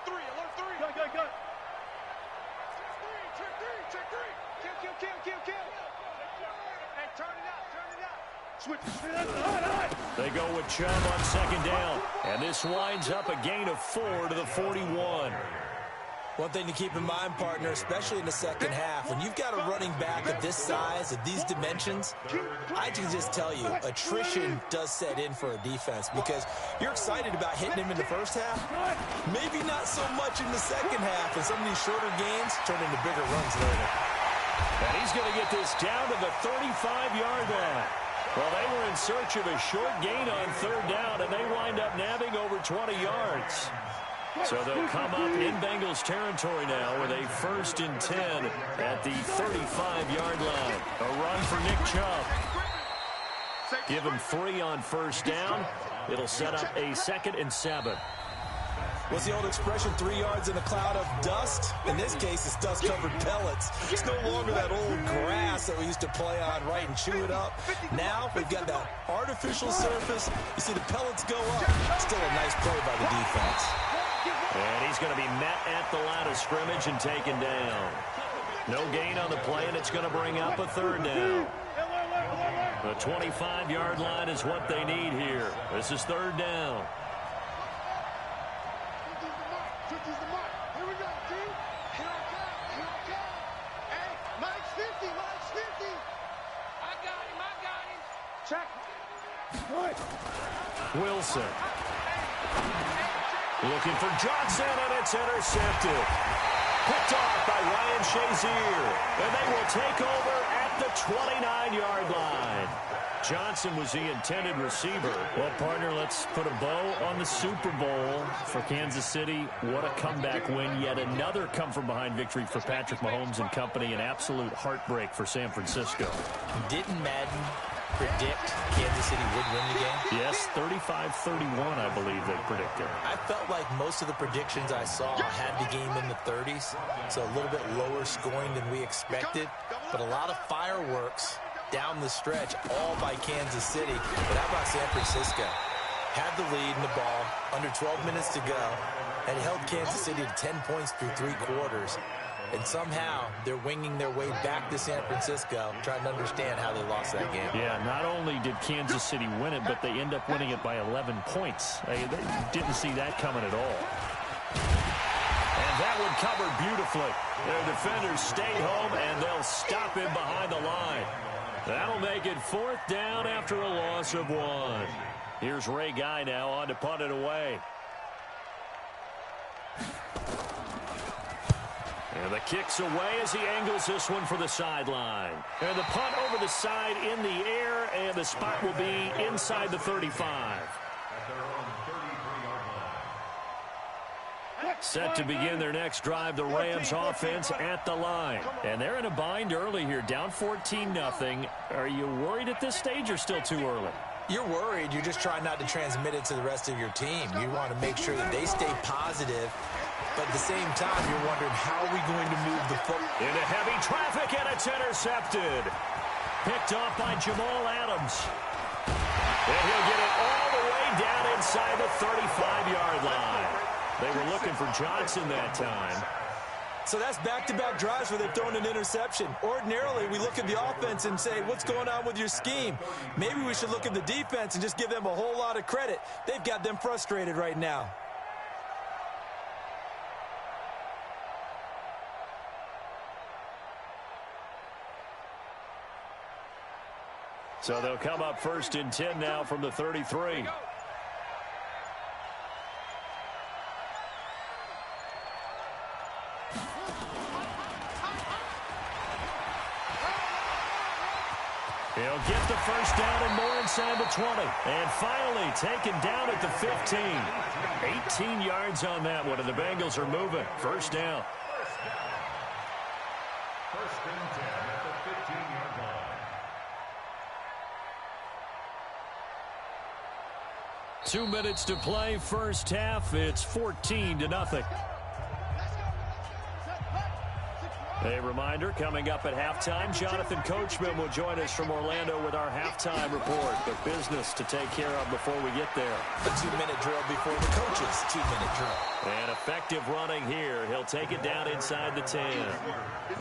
Alert three. Go. Check three. Kill. Hey, turn it up. Switch. They go with Chubb on second down. And this winds up a gain of 4 to the 41. One thing to keep in mind, partner, especially in the second half, when you've got a running back of this size, of these dimensions, I can just tell you, attrition does set in for a defense because you're excited about hitting him in the first half, maybe not so much in the second half, and some of these shorter gains turn into bigger runs later. And he's going to get this down to the 35-yard line. Well, they were in search of a short gain on third down, and they wind up nabbing over 20 yards. So they'll come up in Bengals territory now with a 1st and 10 at the 35-yard line. A run for Nick Chubb. Give him 3 on first down. It'll set up a 2nd and 7. What's the old expression, 3 yards in a cloud of dust? In this case, it's dust-covered pellets. It's no longer that old grass that we used to play on, right, and chew it up. Now we've got that artificial surface. You see the pellets go up. Still a nice play by the defense. And he's going to be met at the line of scrimmage and taken down. No gain on the play, and it's going to bring up a 3rd down. The 25-yard line is what they need here. This is 3rd down. Wilson. Looking for Johnson, and it's intercepted. Picked off by Ryan Shazier. And they will take over at the 29-yard line. Johnson was the intended receiver. Well, partner, let's put a bow on the Super Bowl for Kansas City. What a comeback win. Yet another come-from-behind victory for Patrick Mahomes and company. An absolute heartbreak for San Francisco. Didn't Madden predict Kansas City would win the game? Yes, 35-31, I believe they predicted. I felt like most of the predictions I saw had the game in the 30s, so a little bit lower scoring than we expected, but a lot of fireworks down the stretch, all by Kansas City. But how about San Francisco? Had the lead in the ball, under 12 minutes to go, and held Kansas City to 10 points through 3 quarters. And somehow they're winging their way back to San Francisco, trying to understand how they lost that game. Yeah, not only did Kansas City win it, but they end up winning it by 11 points. They didn't see that coming at all. And that one covered beautifully. Their defenders stayed home, and they'll stop him behind the line. That'll make it 4th down after a loss of 1. Here's Ray Guy now on to punt it away. And the kick's away as he angles this one for the sideline. And the punt over the side in the air, and the spot will be inside the 35. Set to begin their next drive, the Rams offense at the line. And they're in a bind early here, down 14-0. Are you worried at this stage or still too early? You're worried. You're just trying not to transmit it to the rest of your team. You want to make sure that they stay positive. But at the same time, you're wondering, how are we going to move the football? Into heavy traffic, and it's intercepted. Picked off by Jamal Adams. And he'll get it all the way down inside the 35-yard line. They were looking for Johnson that time. So that's back-to-back drives where they've thrown an interception. Ordinarily, we look at the offense and say, what's going on with your scheme? Maybe we should look at the defense and just give them a whole lot of credit. They've got them frustrated right now. So they'll come up 1st and 10 now from the 33. He'll get the first down and more inside the 20. And finally taken down at the 15. 18 yards on that one, and the Bengals are moving. 1st down. 1st and 10 at the 15-yard line. 2 minutes to play, first half. It's 14-0. A reminder, coming up at halftime, Jonathan Coachman will join us from Orlando with our halftime report. But business to take care of before we get there. A 2-minute drill before the coach's 2-minute drill. And effective running here. He'll take it down inside the 10.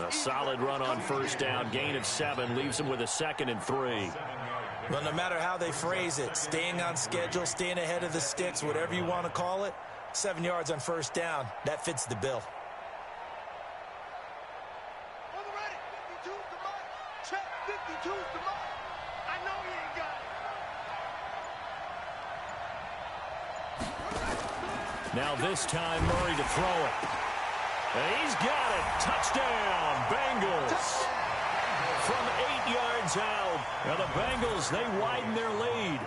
A solid run on first down. Gain of 7 leaves him with a 2nd and 3. Well, no matter how they phrase it, staying on schedule, staying ahead of the sticks, whatever you want to call it, 7 yards on first down, that fits the bill. Now this time Murray to throw it. And he's got it. Touchdown, Bengals. From 8 yards out. Now the Bengals, they widen their lead.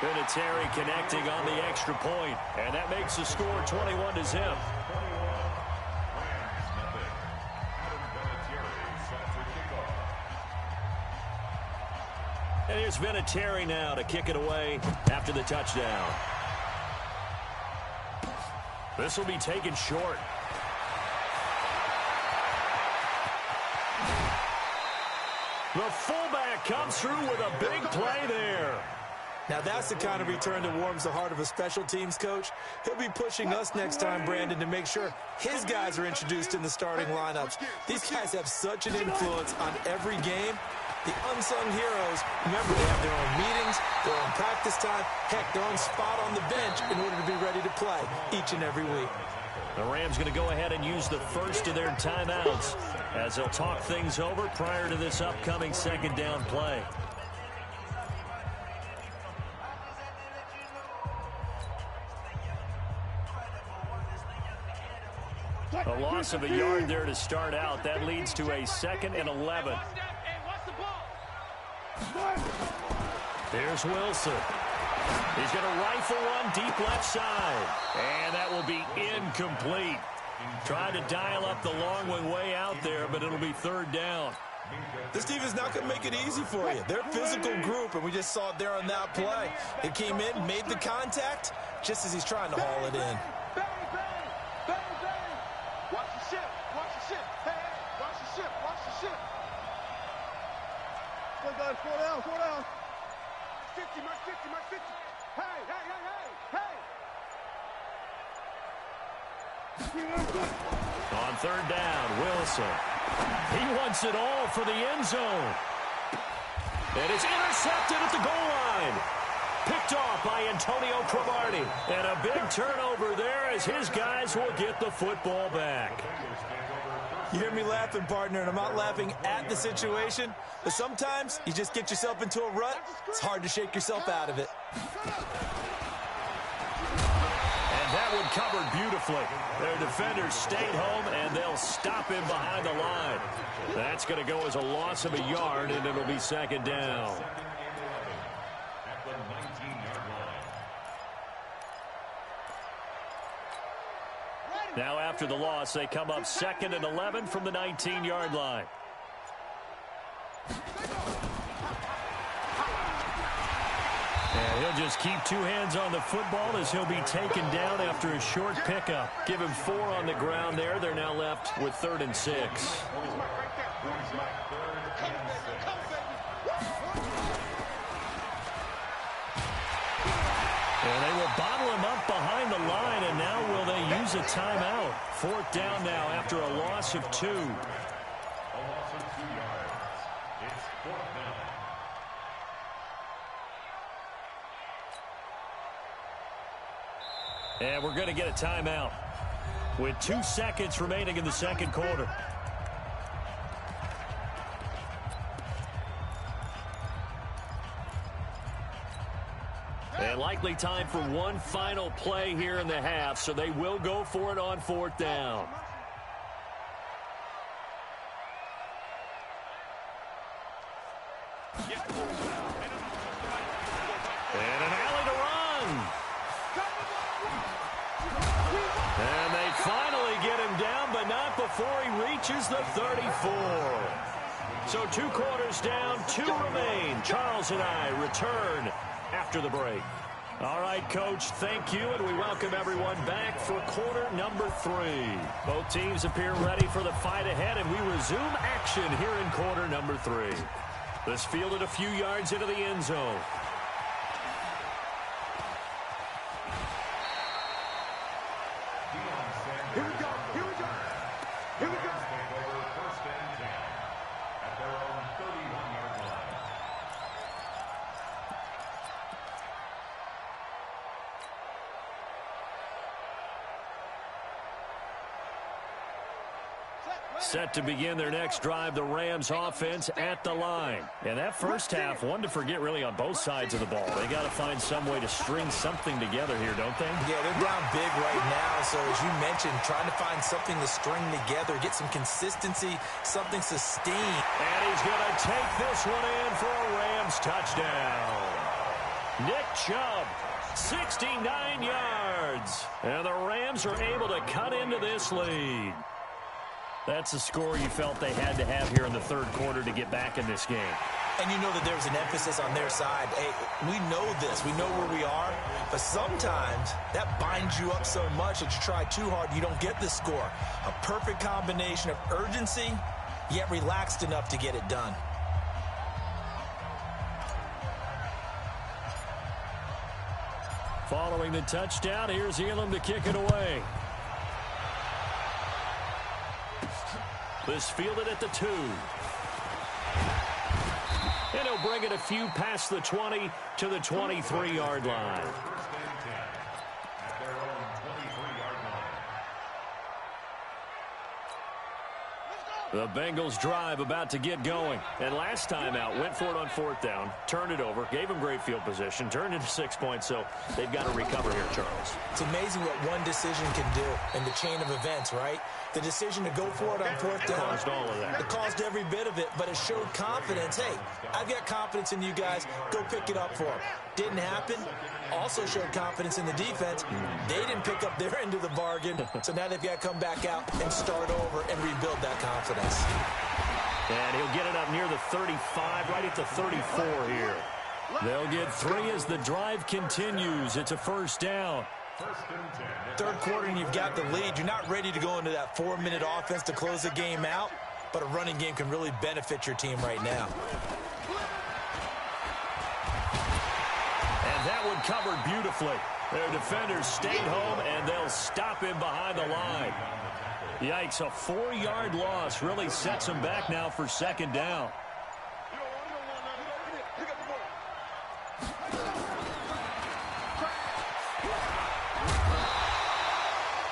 Vinatieri connecting on the extra point. And that makes the score 21-0. And here's Vinatieri now to kick it away after the touchdown. This will be taken short. The fullback comes through with a big play there. Now that's the kind of return that warms the heart of a special teams coach. He'll be pushing us next time, Brandon, to make sure his guys are introduced in the starting lineups. These guys have such an influence on every game. The unsung heroes, remember, they have their own meetings, their own practice time, heck, their own spot on the bench in order to be ready to play each and every week. The Rams going to go ahead and use the first of their timeouts as they'll talk things over prior to this upcoming second down play. A loss of a yard there to start out. That leads to a 2nd and 11. There's Wilson. He's going to rifle one deep left side. And that will be incomplete. Trying to dial up the long one way out there, but it'll be 3rd down. This team is not going to make it easy for you. They're a physical group, and we just saw it there on that play. It came in, made the contact, just as he's trying to haul it in. Watch the ship. Watch the ship. Hey, watch the ship. Watch the ship. Go, guys. 4 down. 4 down. 50, mark 50, mark 50. Hey, hey, hey, hey, hey. On 3rd down, Wilson. He wants it all for the end zone. And it's intercepted at the goal line. Picked off by Antonio Cromartie. And a big turnover there as his guys will get the football back. You hear me laughing, partner, and I'm not laughing at the situation, but sometimes you just get yourself into a rut. It's hard to shake yourself out of it. And that one covered beautifully. Their defenders stayed home, and they'll stop him behind the line. That's going to go as a loss of a yard, and it'll be 2nd down. Now after the loss, they come up 2nd and 11 from the 19-yard line. And he'll just keep 2 hands on the football as he'll be taken down after a short pickup. Give him 4 on the ground there. They're now left with 3rd and 6. And they will bottle him up behind the line, and now will they use a timeout? 4th down now after a loss of 2. A loss of 2 yards. It's 4th down. And we're going to get a timeout with 2 seconds remaining in the second quarter. And likely time for one final play here in the half, so they will go for it on 4th down. And an alley to run. And they finally get him down, but not before he reaches the 34. So 2 quarters down, 2 remain. Charles and I return after the break. All right, Coach, thank you, and we welcome everyone back for quarter number 3. Both teams appear ready for the fight ahead, and we resume action here in quarter number 3. This fielded a few yards into the end zone. Here we go. Here we go. Here we go. First and 10 at their own 31-yard line. Set to begin their next drive, the Rams offense at the line. And that first half, one to forget really on both sides of the ball. They got to find some way to string something together here, don't they? Yeah, they're down big right now. So as you mentioned, trying to find something to string together, get some consistency, something sustained. And he's going to take this one in for a Rams touchdown. Nick Chubb, 69 yards. And the Rams are able to cut into this lead. That's a score you felt they had to have here in the third quarter to get back in this game. And you know that there's an emphasis on their side. Hey, we know this. We know where we are. But sometimes that binds you up so much that you try too hard, you don't get the score. A perfect combination of urgency, yet relaxed enough to get it done. Following the touchdown, here's Elam to kick it away. This fielded at the 2. And he'll bring it a few past the 20 to the 23-yard line. First and 10 at their own 23-yard line. The Bengals drive about to get going. And last time out, went for it on 4th down, turned it over, gave them great field position, turned into 6 points, so they've got to recover here, Charles. It's amazing what one decision can do in the chain of events, right? The decision to go for it on 4th down. Caused all of that. It caused every bit of it, but it showed confidence. Hey, I've got confidence in you guys. Go pick it up for them. Didn't happen. Also showed confidence in the defense. They didn't pick up their end of the bargain, so now they've got to come back out and start over and rebuild that confidence. And he'll get it up near the 35, right at the 34 here. They'll get 3 as the drive continues. It's a first down. First and 10. Third quarter and you've got the lead. You're not ready to go into that 4-minute offense to close the game out, but a running game can really benefit your team right now. And that one covered beautifully. Their defenders stayed home, and they'll stop him behind the line. Yikes, a 4-yard loss really sets them back now for second down.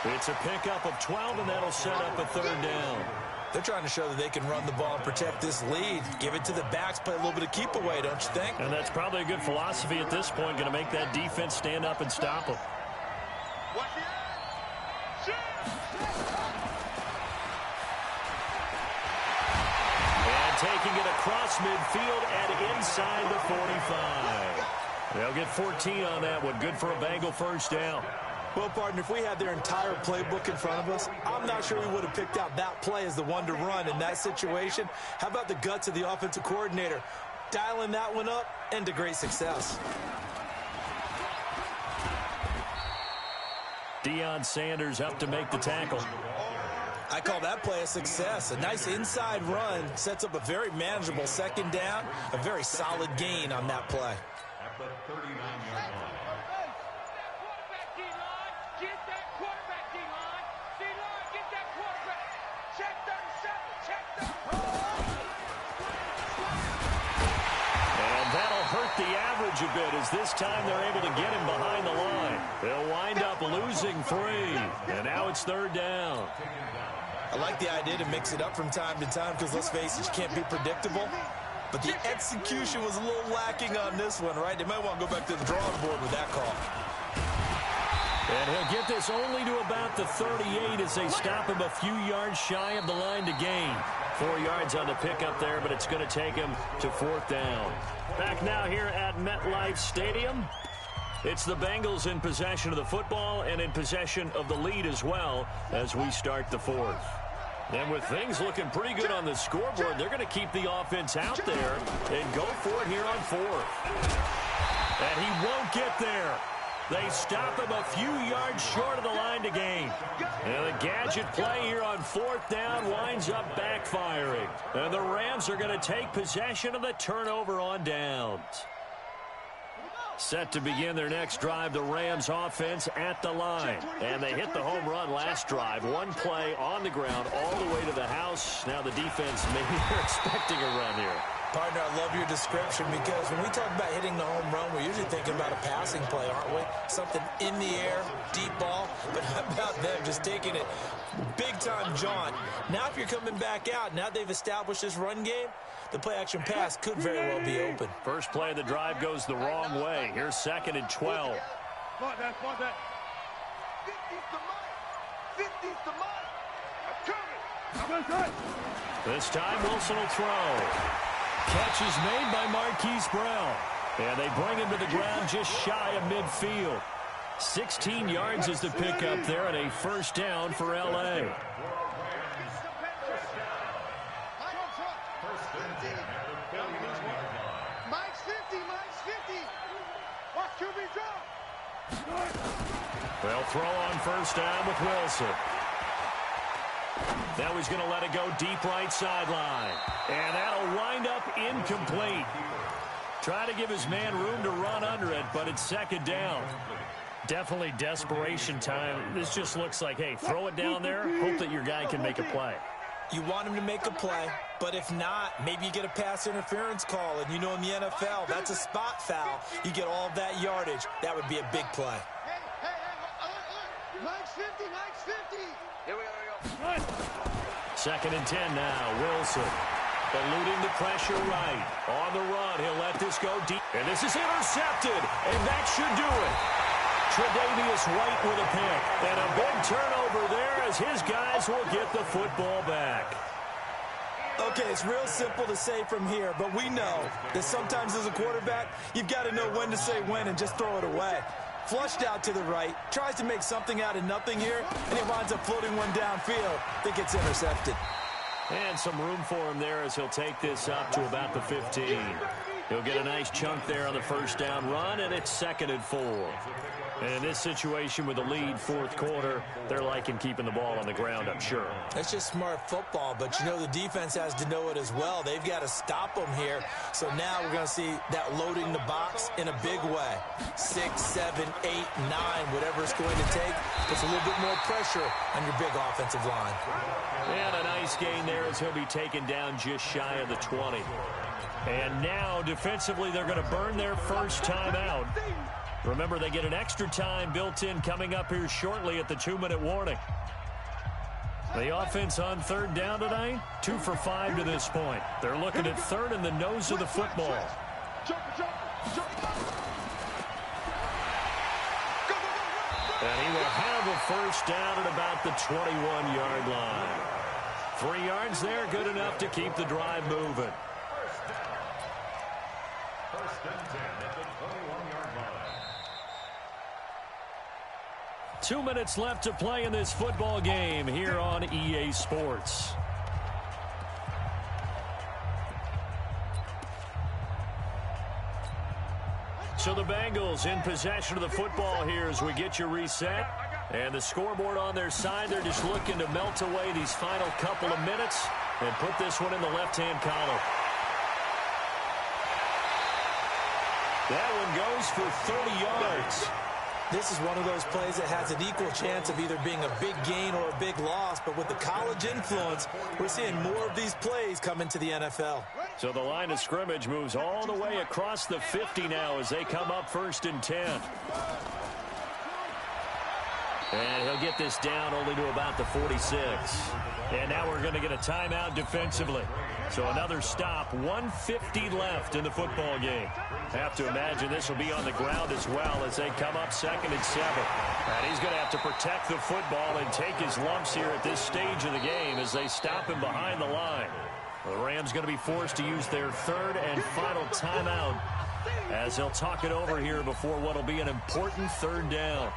It's a pickup of 12, and that'll set up a third down. They're trying to show that they can run the ball and protect this lead. Give it to the backs, play a little bit of keep away, don't you think? And that's probably a good philosophy at this point, going to make that defense stand up and stop them. And taking it across midfield and inside the 45. They'll get 14 on that one. Good for a Bengal first down. Well, partner, if we had their entire playbook in front of us, I'm not sure we would have picked out that play as the one to run in that situation. How about the guts of the offensive coordinator? Dialing that one up into great success. Deion Sanders up to make the tackle. I call that play a success. A nice inside run sets up a very manageable second down, a very solid gain on that play. At the 39-yard line. The average a bit as this time they're able to get him behind the line. They'll wind up losing 3, and now it's third down. I like the idea to mix it up from time to time because, let's face it, you can't be predictable. But the execution was a little lacking on this one, right? They might want to go back to the drawing board with that call. And he'll get this only to about the 38 as they stop him a few yards shy of the line to gain. 4 yards on the pickup there, but it's going to take him to 4th down. Back now here at MetLife Stadium. It's the Bengals in possession of the football and in possession of the lead as well as we start the 4th. And with things looking pretty good on the scoreboard, they're going to keep the offense out there and go for it here on 4th. And he won't get there. They stop him a few yards short of the line to gain. And the gadget play here on 4th down winds up backfiring. And the Rams are going to take possession of the turnover on downs. Set to begin their next drive, the Rams offense at the line. And they hit the home run last drive. One play on the ground all the way to the house. Now the defense, maybe they're expecting a run here. Partner, I love your description because when we talk about hitting the home run, we're usually thinking about a passing play, aren't we? Something in the air, deep ball. But how about them just taking it big-time jaunt? Now if you're coming back out, now they've established this run game, the play-action pass could very well be open. First play of the drive goes the wrong way. Here's 2nd and 12. Spot that. 50's the mic. 50's the mic. I'm coming. This time Wilson will throw. Catch is made by Marquise Brown. And they bring him to the ground just shy of midfield. 16 yards is the pickup there and a first down for L.A. Mike's 50. Watch QB drop. They'll throw on first down with Wilson. Now he's going to let it go deep right sideline. And that'll wind up incomplete. Try to give his man room to run under it, but it's 2nd down. Definitely desperation time. This just looks like, hey, throw it down there, hope that your guy can make a play. You want him to make a play, but if not, maybe you get a pass interference call. And you know in the NFL, that's a spot foul. You get all of that yardage. That would be a big play. Hey, Mike's 50. Here we go. 2nd and 10 now. Wilson eluding the pressure right. On the run, he'll let this go deep. And this is intercepted, and that should do it. Tre'Davious White with a pick. And a big turnover there as his guys will get the football back. Okay, it's real simple to say from here, but we know that sometimes as a quarterback, you've got to know when to say when and just throw it away. Flushed out to the right, tries to make something out of nothing here, and he winds up floating one downfield. I think it's intercepted. And some room for him there as he'll take this up to about the 15. He'll get a nice chunk there on the first down run, and it's 2nd and 4. And in this situation with the lead 4th quarter, they're liking keeping the ball on the ground, I'm sure. That's just smart football, but you know the defense has to know it as well. They've got to stop them here. So now we're going to see that loading the box in a big way. 6, 7, 8, 9, whatever it's going to take, puts a little bit more pressure on your big offensive line. And a nice gain there as he'll be taken down just shy of the 20. And now, defensively, they're going to burn their first timeout. Remember, they get an extra time built in coming up here shortly at the 2-minute warning. The offense on 3rd down tonight, 2 for 5 to this point. They're looking at 3rd in the nose of the football. And he will have a first down at about the 21-yard line. 3 yards there, good enough to keep the drive moving. First and 10 at the 21-yard line. 2 minutes left to play in this football game here on EA Sports. So the Bengals in possession of the football here as we get you reset. And the scoreboard on their side, they're just looking to melt away these final couple of minutes and put this one in the left-hand column. That one goes for 30 yards. This is one of those plays that has an equal chance of either being a big gain or a big loss. But with the college influence, we're seeing more of these plays come into the NFL. So the line of scrimmage moves all the way across the 50 now as they come up 1st and 10. And he'll get this down only to about the 46. And now we're going to get a timeout defensively. So another stop, 1:50 left in the football game. Have to imagine this will be on the ground as well as they come up 2nd and 7. And he's going to have to protect the football and take his lumps here at this stage of the game as they stop him behind the line. The Rams going to be forced to use their 3rd and final timeout as they'll talk it over here before what will be an important 3rd down.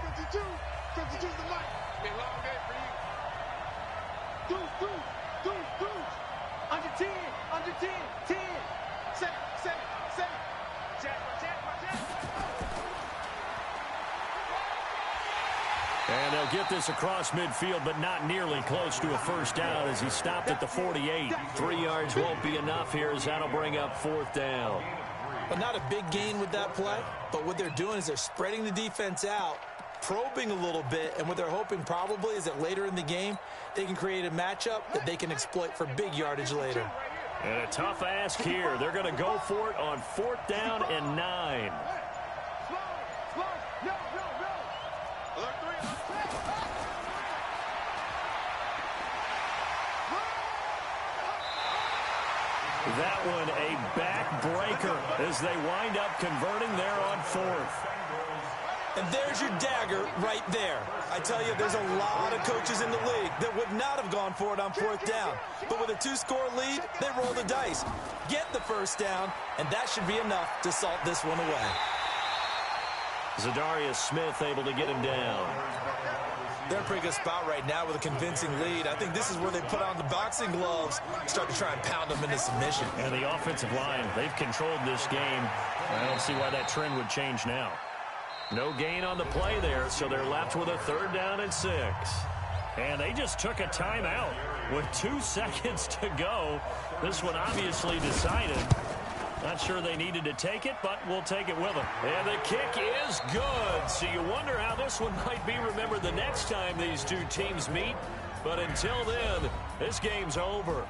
52's the mic. Be a long day for you. Deuce. Under 10. 10. 7. Jack. get this across midfield, but not nearly close to a first down as he stopped at the 48. 3 yards won't be enough here as that'll bring up 4th down. But not a big gain with that play, but what they're doing is they're spreading the defense out, probing a little bit, and what they're hoping probably is that later in the game, they can create a matchup that they can exploit for big yardage later. And a tough ask here. They're going to go for it on 4th down and 9. That one a backbreaker as they wind up converting there on 4th. And there's your dagger right there. I tell you, there's a lot of coaches in the league that would not have gone for it on 4th down. But with a 2-score lead, they roll the dice. Get the first down, and that should be enough to salt this one away. Zadarius Smith able to get him down. They're in a pretty good spot right now with a convincing lead. I think this is where they put on the boxing gloves, start to try and pound them into submission. And the offensive line, they've controlled this game. I don't see why that trend would change now. No gain on the play there, so they're left with a 3rd down and 6. And they just took a timeout with 2 seconds to go. This one obviously decided. Not sure they needed to take it, but we'll take it with them. And the kick is good. So you wonder how this one might be remembered the next time these two teams meet. But until then, this game's over.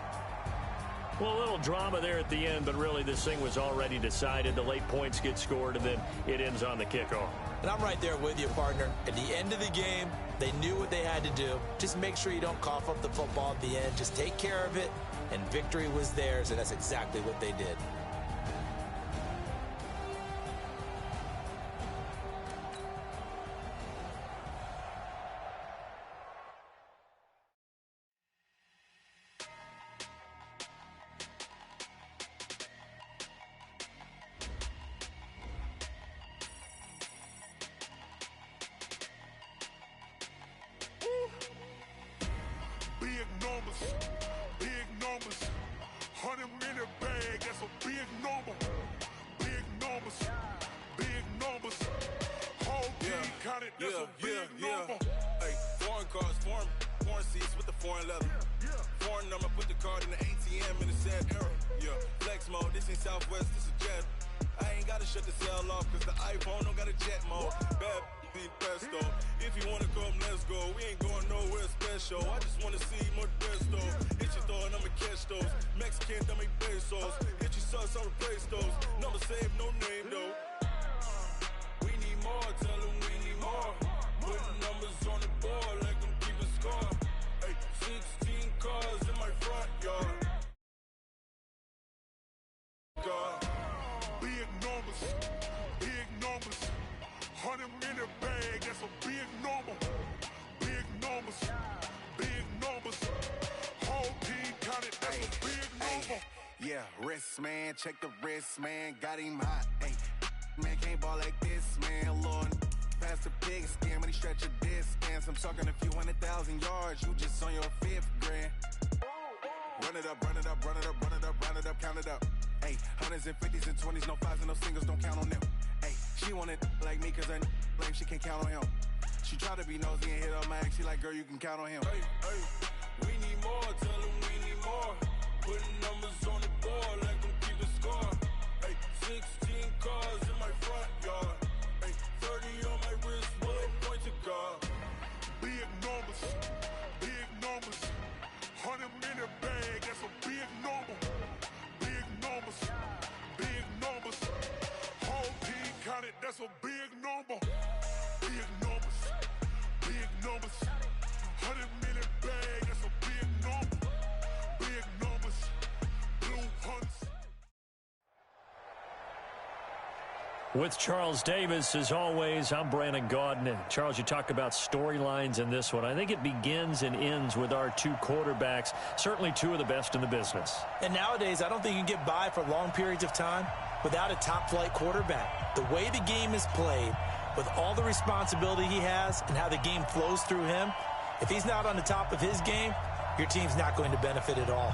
Well, a little drama there at the end, but really this thing was already decided. The late points get scored, and then it ends on the kickoff. And I'm right there with you, partner. At the end of the game, they knew what they had to do. Just make sure you don't cough up the football at the end. Just take care of it, and victory was theirs, and that's exactly what they did. Big numbers, 100-minute bag, that's a big number. Big numbers, whole team counted, that's a big number. Hey, foreign cars, foreign seats with the foreign leather. Foreign number, put the card in the ATM in the sad era. Yeah, flex mode, this ain't Southwest, this is jet. I ain't gotta shut the cell off, cause the iPhone don't got a jet mode. Bad pesto. If you wanna come, let's go. We ain't going nowhere special. I just wanna see more desto. Hit your throw and I'ma catch those. Mexican, dummy pesos. Hit your sauce, I'll replace those. Number save, no name though. We need more, tell them we need more. Putting numbers on the board like I'm keeping score. Hey, 16 cars in my front yard. Big numbers, 100-minute bag, that's a big number. Big numbers, whole team counted, that's a big number. Yeah, wrist man, check the wrist man, got him hot. Ay, man can't ball like this, man. Lord, past the pig skin when he stretch a distance. I'm talking a few 100,000 yards, you just on your 5th grand. Run it up, count it up. Ay, 100s and 50s and 20s, no 5s and no singles, don't count on them. Ay, she want it like me cause her lame, she can't count on him. She try to be nosy and hit up my ex, she like, girl, you can count on him. Hey, we need more, tell them we need more. Putting numbers on the board like I'm keeping score. Hey, 16 cars in my front yard. Hey, 30 on my wrist, bullet point to God. Big numbers, 100-minute bag, that's a big number. Big numbers, whole team counted, that's a big number. Big numbers, 100-minute bag, that's a big number. Big numbers, blue hunts. With Charles Davis, as always, I'm Brandon Gaudin. And Charles, you talk about storylines in this one. I think it begins and ends with our two quarterbacks, certainly two of the best in the business. And nowadays, I don't think you can get by for long periods of time without a top-flight quarterback. The way the game is played, with all the responsibility he has and how the game flows through him, if he's not on the top of his game, your team's not going to benefit at all.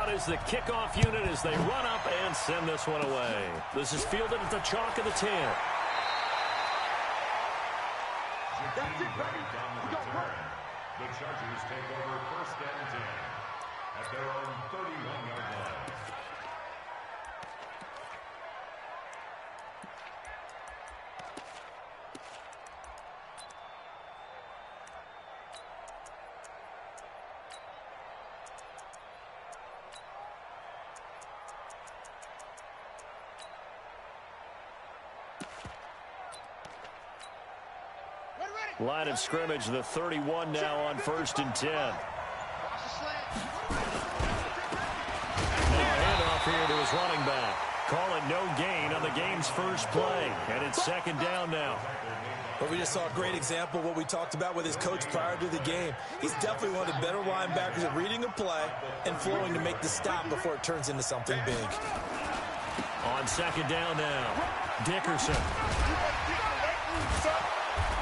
out is the kickoff unit as they run up and send this one away. This is fielded at the chalk of the 10. That's it, baby. We got work. The Chargers take over 1st and 10 at their own 31-yard line. Line of scrimmage, the 31 now on 1st and 10. Now a handoff here to his running back. Call it no gain on the game's first play. And it's 2nd down now. But we just saw a great example of what we talked about with his coach prior to the game. He's definitely one of the better linebackers at reading a play and flowing to make the stop before it turns into something big. On 2nd down now, Dickerson.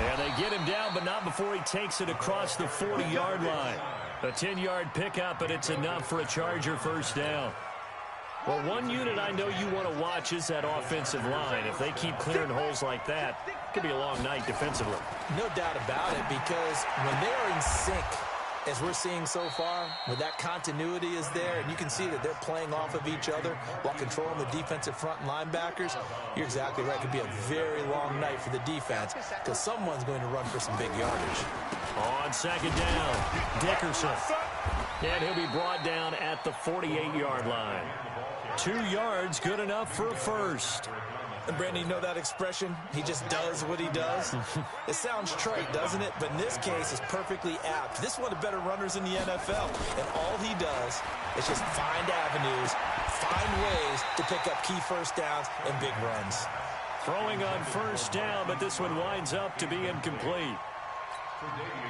And they get him down, but not before he takes it across the 40-yard line. A 10-yard pickup, but it's enough for a Charger first down. Well, one unit I know you want to watch is that offensive line. If they keep clearing holes like that, it could be a long night defensively. No doubt about it, because when they are in sync, as we're seeing so far, when that continuity is there, and you can see that they're playing off of each other while controlling the defensive front linebackers, you're exactly right. It could be a very long night for the defense because someone's going to run for some big yardage. On 2nd down, Dickerson. And he'll be brought down at the 48-yard line. 2 yards, good enough for a first. And Brandon, you know that expression? He just does what he does. It sounds trite, doesn't it? But in this case, it's perfectly apt. This is one of the better runners in the NFL. And all he does is just find avenues, find ways to pick up key first downs and big runs. Throwing on 1st down, but this one winds up to be incomplete.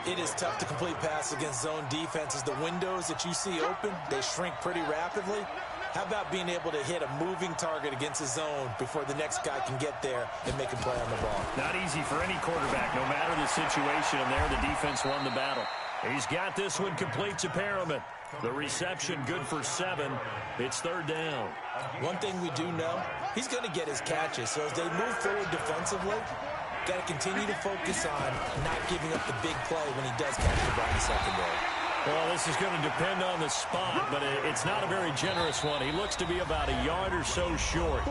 It is tough to complete passes against zone defenses. The windows that you see open, they shrink pretty rapidly. How about being able to hit a moving target against a zone before the next guy can get there and make a play on the ball? Not easy for any quarterback, no matter the situation, and there the defense won the battle. He's got this one complete to Perriman. The reception good for 7. It's 3rd down. One thing we do know, he's going to get his catches. So as they move forward defensively, got to continue to focus on not giving up the big play when he does catch the ball in the secondary. Well, this is going to depend on the spot, but it's not a very generous one. He looks to be about a yard or so short.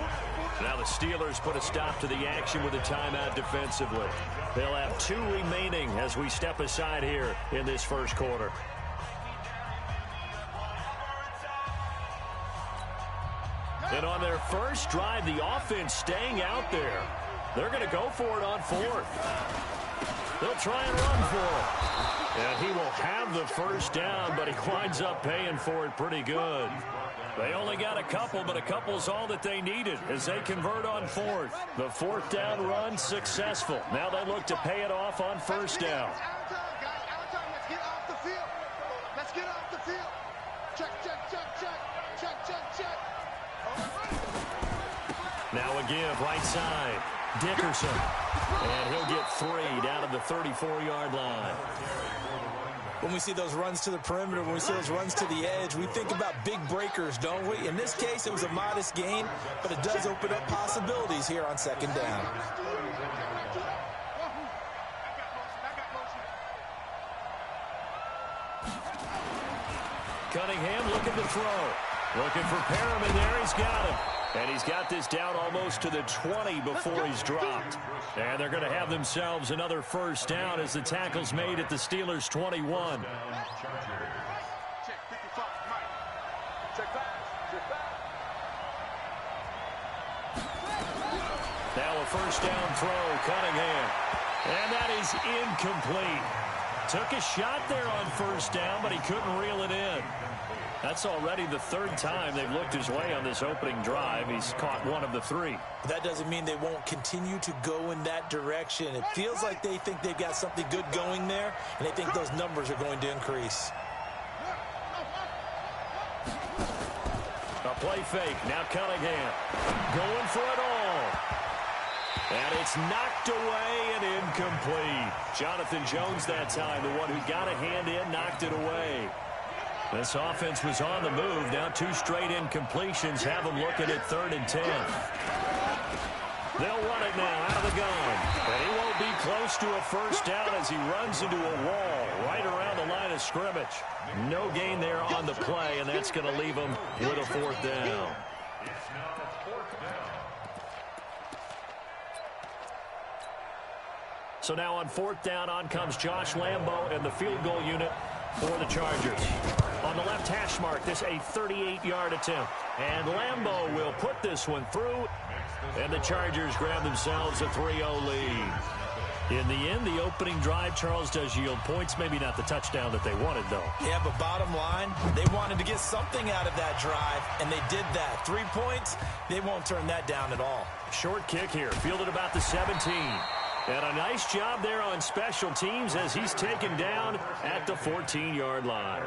Now the Steelers put a stop to the action with a timeout defensively. They'll have 2 remaining as we step aside here in this first quarter. And on their first drive, the offense staying out there. They're going to go for it on 4th. They'll try and run for it. And he will have the first down, but he winds up paying for it pretty good. They only got a couple, but a couple's all that they needed as they convert on 4th. The 4th down run successful. Now they look to pay it off on 1st down. Let's get off the field. Let's get off the field. Check, check, check, check. Check, check, check. Now a give right side. Dickerson. And he'll get 3 down to the 34-yard line. When we see those runs to the perimeter, when we see those runs to the edge, we think about big breakers, don't we? In this case, it was a modest gain, but it does open up possibilities here on 2nd down. Cunningham looking to throw. Looking for Perriman there. He's got him. And he's got this down almost to the 20 before he's dropped. And they're going to have themselves another first down as the tackle's made at the Steelers' 21. Now a first down throw, Cunningham. And that is incomplete. Took a shot there on 1st down, but he couldn't reel it in. That's already the 3rd time they've looked his way on this opening drive. He's caught 1 of the 3. But that doesn't mean they won't continue to go in that direction. It feels like they think they've got something good going there, and they think those numbers are going to increase. A play fake. Now Cunningham going for it all. And it's knocked away and incomplete. Jonathan Jones that time, the one who got a hand in, knocked it away. This offense was on the move. Now 2 straight incompletions have them looking at 3rd and 10. They'll run it now out of the gun. And he won't be close to a first down as he runs into a wall right around the line of scrimmage. No gain there on the play, and that's going to leave him with a 4th down. So now on 4th down, on comes Josh Lambo and the field goal unit for the Chargers. On the left hash mark, this a 38-yard attempt. And Lambo will put this one through. And the Chargers grab themselves a 3-0 lead. In the end, the opening drive, Charles, does yield points. Maybe not the touchdown that they wanted, though. Yeah, but bottom line, they wanted to get something out of that drive, and they did that. 3 points, they won't turn that down at all. Short kick here, fielded about the 17. And a nice job there on special teams as he's taken down at the 14-yard line.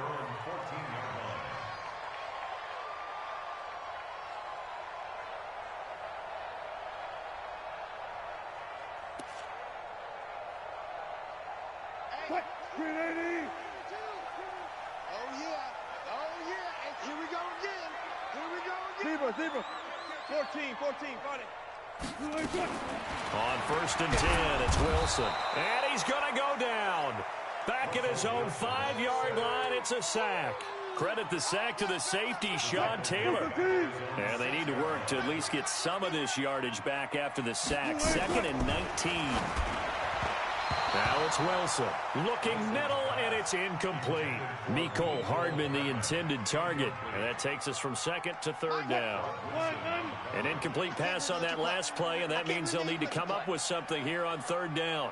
Zebra. 14, got it. On 1st and 10, it's Wilson. And he's going to go down. Back at his own 5-yard line, it's a sack. Credit the sack to the safety, Sean Taylor. And they need to work to at least get some of this yardage back after the sack. 2nd and 19. Now it's Wilson. Looking middle, and it's incomplete. Mecole Hardman, the intended target. And that takes us from 2nd to 3rd down. An incomplete pass on that last play, and that means they'll need to come up with something here on 3rd down.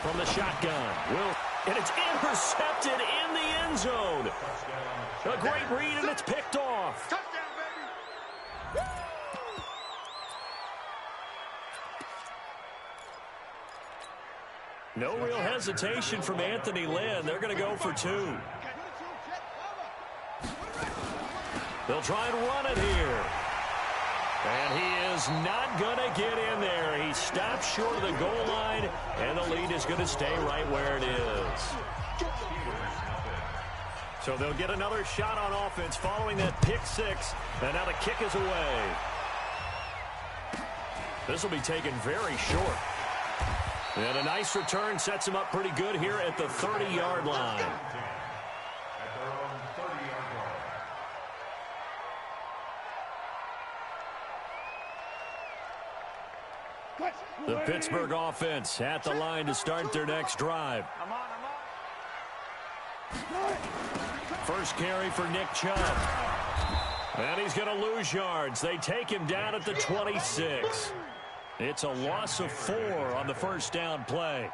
From the shotgun. And it's intercepted in the end zone. A great read, and it's picked off. No real hesitation from Anthony Lynn. They're going to go for 2. They'll try and run it here. And he is not going to get in there. He stops short of the goal line, and the lead is going to stay right where it is. So they'll get another shot on offense following that pick 6, and now the kick is away. This will be taken very short. And a nice return sets him up pretty good here at the 30-yard line. The Pittsburgh offense at the line to start their next drive. First carry for Nick Chubb. And he's going to lose yards. They take him down at the 26. It's a loss of 4 on the first down play.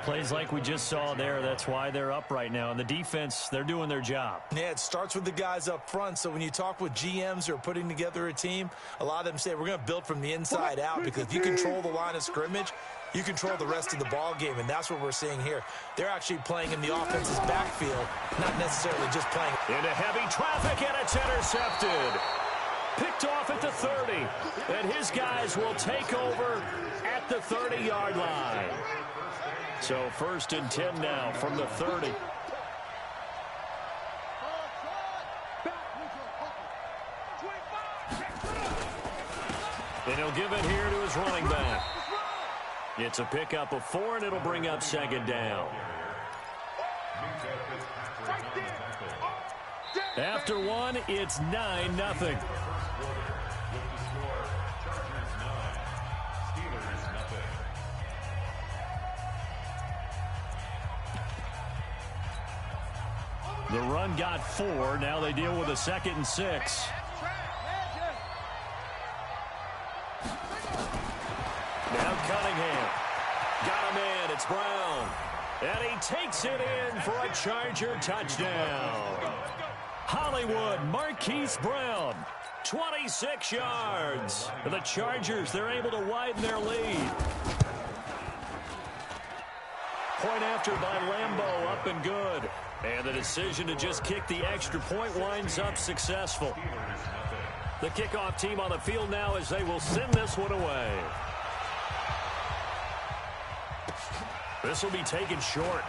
Plays like we just saw there. That's why they're up right now. And the defense, they're doing their job. Yeah, it starts with the guys up front. So when you talk with GMs who are putting together a team, a lot of them say we're going to build from the inside out, because if you control the line of scrimmage, you control the rest of the ball game, and that's what we're seeing here. They're actually playing in the offense's backfield, not necessarily just playing. Into heavy traffic, and it's intercepted. Picked off at the 30, and his guys will take over at the 30-yard line. So 1st and 10 now from the 30. And he'll give it here to his running back. It's a pickup of 4, and it'll bring up 2nd down. After 1, it's 9-0. The run got 4. Now they deal with a 2nd and 6. Now Cunningham. Got a man. It's Brown. And he takes it in for a Charger touchdown. Hollywood Marquise Brown. 26 yards. The Chargers, they're able to widen their lead. Point after by Lambo, up and good. And the decision to just kick the extra point winds up successful. The kickoff team on the field now as they will send this one away. This will be taken short.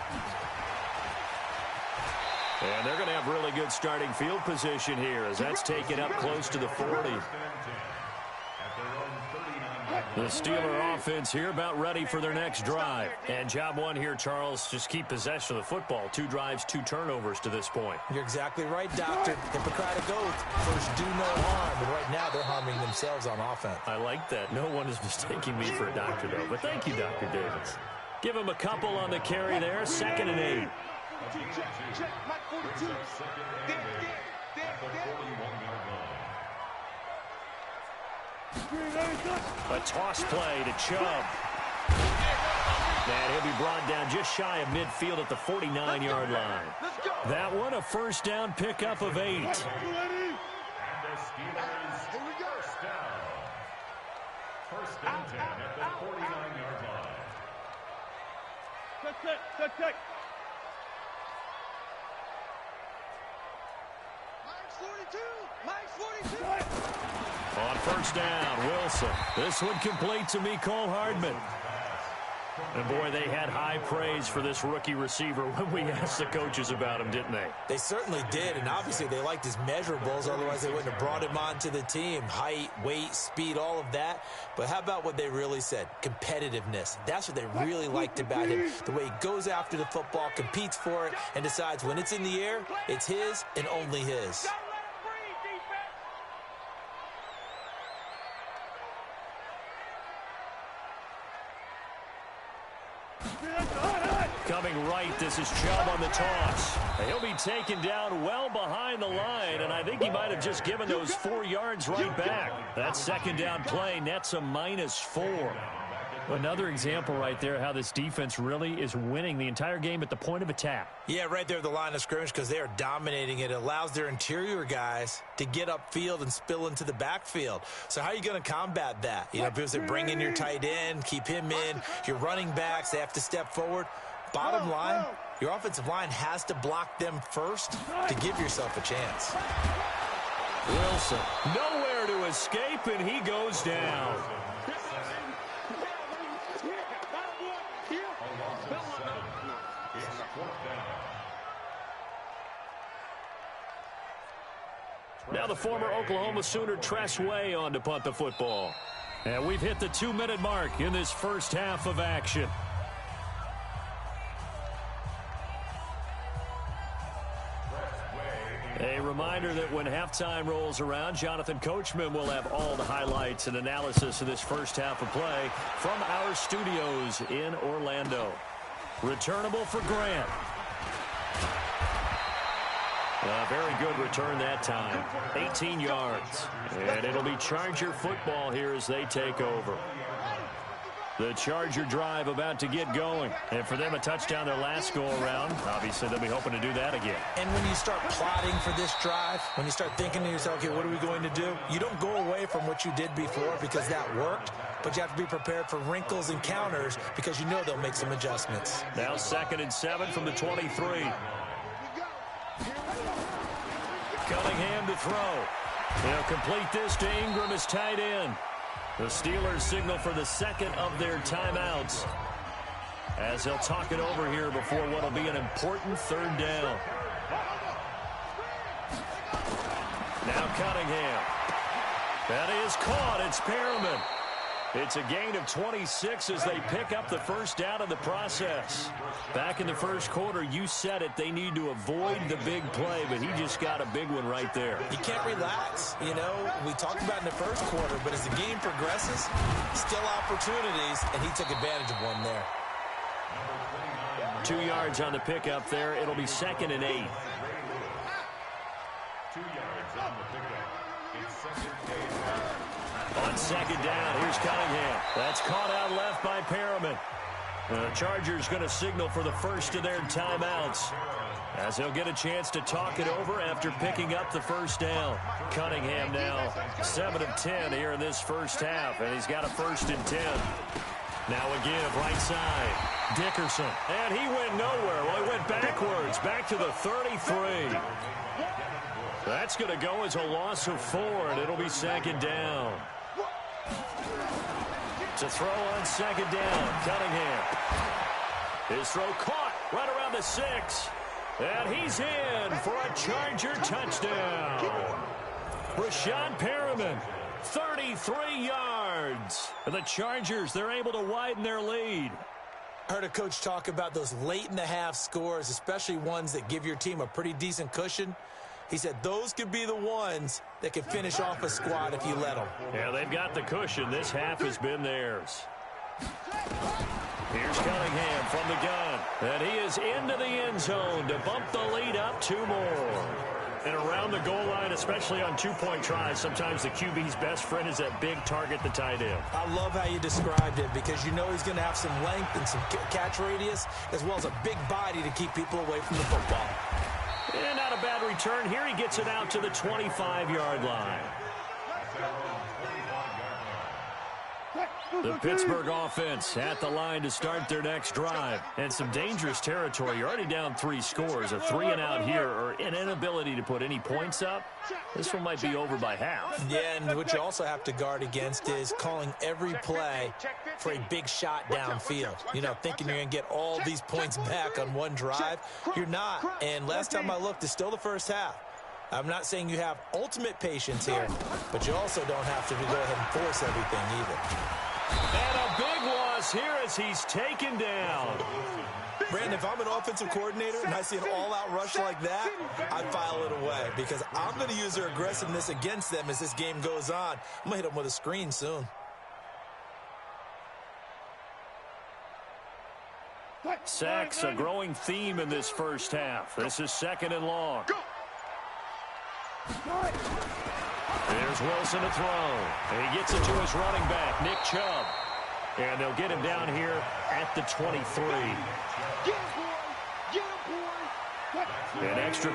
And they're going to have really good starting field position here as that's taken up close to the 40. The Steeler offense here about ready for their next drive. And job one here, Charles, just keep possession of the football. 2 drives, 2 turnovers to this point. You're exactly right, Doctor. Hippocratic oath. First, do no harm. But right now, they're harming themselves on offense. I like that. No one is mistaking me for a doctor, though. But thank you, Dr. Davis. Give him a couple on the carry there. 2nd and 8. A toss play to Chubb. And he'll be brought down just shy of midfield at the 49-yard line. That one, a first down pickup of 8. And the Steelers first down. First and 10 at the 49-yard line. Check. Mike's 42. On first down, Wilson. This one complete to Mecole Hardman. And, boy, they had high praise for this rookie receiver when we asked the coaches about him, didn't they? They certainly did, and obviously they liked his measurables. Otherwise, they wouldn't have brought him onto the team. Height, weight, speed, all of that. But how about what they really said? Competitiveness. That's what they really liked about him. The way he goes after the football, competes for it, and decides when it's in the air, it's his and only his. Coming right, this is Chubb on the toss. He'll be taken down well behind the line, and I think he might have just given those 4 yards right back. That 2nd down play nets a -4. Another example right there how this defense really is winning the entire game at the point of attack. Yeah, right there at the line of scrimmage because they are dominating it. It allows their interior guys to get upfield and spill into the backfield. So how are you going to combat that? You know, because they bring in your tight end, keep him in. Your running backs, they have to step forward. Bottom line, your offensive line has to block them first to give yourself a chance. Wilson, nowhere to escape, and he goes down. Now the former Oklahoma Sooner Tress Way on to punt the football. And we've hit the 2-minute mark in this first half of action. A reminder that when halftime rolls around, Jonathan Coachman will have all the highlights and analysis of this first half of play from our studios in Orlando. Returnable for Grant. A very good return that time. 18 yards. And it'll be Charger football here as they take over. The Charger drive about to get going. And for them, a touchdown their last go-around. Obviously, they'll be hoping to do that again. And when you start plotting for this drive, when you start thinking to yourself, okay, what are we going to do? You don't go away from what you did before because that worked. But you have to be prepared for wrinkles and counters because you know they'll make some adjustments. Now 2nd and 7 from the 23. Cunningham to throw. They'll complete this to Ingram as tight end. The Steelers signal for the 2nd of their timeouts as they'll talk it over here before what will be an important 3rd down. Now Cunningham. That is caught. It's Perriman. It's a gain of 26 as they pick up the first down in the process. Back in the first quarter, you said it, they need to avoid the big play, but he just got a big one right there. You can't relax. You know, we talked about in the first quarter, but as the game progresses, still opportunities, and he took advantage of one there. 2 yards on the pickup there. It'll be 2nd and 8. 2 yards on the pickup. It's 2nd and 8. On 2nd down, here's Cunningham. That's caught out left by Perriman. The Chargers going to signal for the first of their timeouts as they'll get a chance to talk it over after picking up the first down. Cunningham now 7 of 10 here in this first half, and he's got a 1st and 10. Now a give right side. Dickerson, and he went nowhere. Well, he went backwards, back to the 33. That's going to go as a loss of 4, and it'll be 2nd down. To throw on 2nd down, Cunningham. His throw caught right around the 6. And he's in for a Charger touchdown. Rashad Perriman, 33 yards. The Chargers, they're able to widen their lead. I heard a coach talk about those late-in-the-half scores, especially ones that give your team a pretty decent cushion. He said those could be the ones that can finish off a squad if you let them. Yeah, they've got the cushion. This half has been theirs. Here's Cunningham from the gun. And he is into the end zone to bump the lead up 2 more. And around the goal line, especially on 2-point tries, sometimes the QB's best friend is that big target, the tight end. I love how you described it because you know he's going to have some length and some catch radius as well as a big body to keep people away from the football. And not a bad return. Here he gets it out to the 25-yard line. The Pittsburgh offense at the line to start their next drive. And some dangerous territory. You're already down 3 scores. A 3-and-out here or an inability to put any points up. This one might be over by half. Yeah, and what you also have to guard against is calling every play for a big shot downfield. You know, thinking you're going to get all these points back on one drive. You're not. And last time I looked, it's still the first half. I'm not saying you have ultimate patience here, but you also don't have to go ahead and force everything either. And a big loss here as he's taken down. Brandon, if I'm an offensive coordinator and I see an all-out rush like that, I file it away because I'm going to use their aggressiveness against them as this game goes on. I'm going to hit them with a screen soon. Sacks, a growing theme in this first half. This is 2nd and long. There's Wilson to throw. And he gets it to his running back, Nick Chubb. And they'll get him down here at the 23. Get him, boy! Get him, boy! An extra.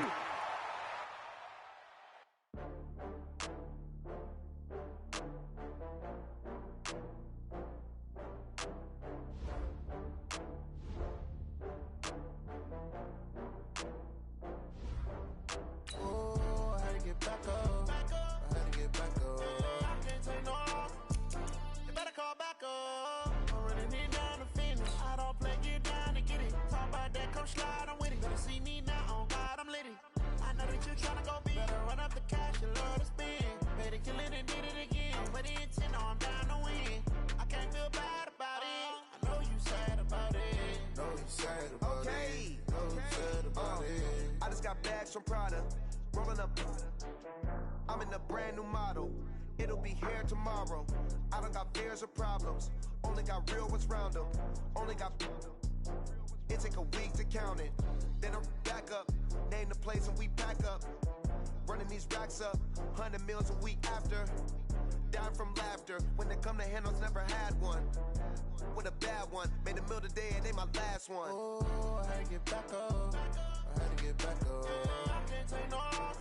From Prada, rolling up. I'm in a brand new model. It'll be here tomorrow. I don't got fears or problems. Only got real ones round them. Only got. It take a week to count it. Then I'm back up. Name the place and we pack up. Running these racks up. 100 meals a week after. Dying from laughter. When they come to handles, never had one. With a bad one. Made a meal today and they my last one. Oh, I had to get back up. I had to get back up. I can't take no off.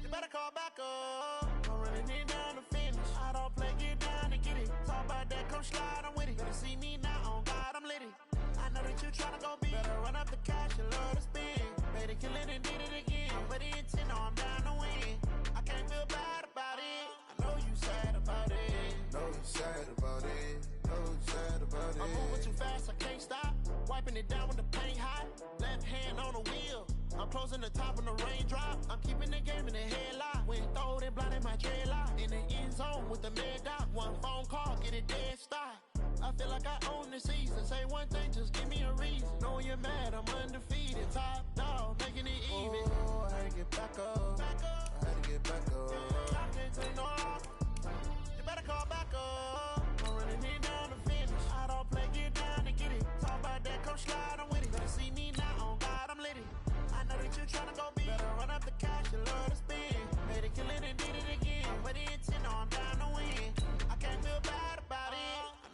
You better call back up. I'm running it down to finish. I don't play, get down and get it. Talk about that, come slide, I'm with it. Better see me now, on God, I'm litty. I know that you tryna go big. Better run up the cash, you love to spend. Made a kill it and did it again. But the intent, no, I'm down to win. I can't feel bad about it. I know you sad about it. Know you sad about it. Know you sad about it. I'm moving too fast, I can't stop. Wiping it down with the paint hot. Left hand on the wheel. I'm closing the top on the raindrop. I'm keeping the game in the headlock. When throwed and blinded my dreadlock. In the end zone with the mad dot. One phone call, get it dead stop. I feel like I own the season. Say one thing, just give me a reason. Knowing you're mad, I'm undefeated. Top dog, making it even. Oh, I had to get back up. I had to get back up. I can't take no off. You better call back up. I'm running it down to finish. I don't play, get down and get it. Talk about that, come slide, I'm with it. Better see me now, on God, I'm litty. I know that you tryna go big. Better run up the cash, you love to spend. Made a kill it and did it again. But the intent, no, I'm down to win. I can't feel bad about it.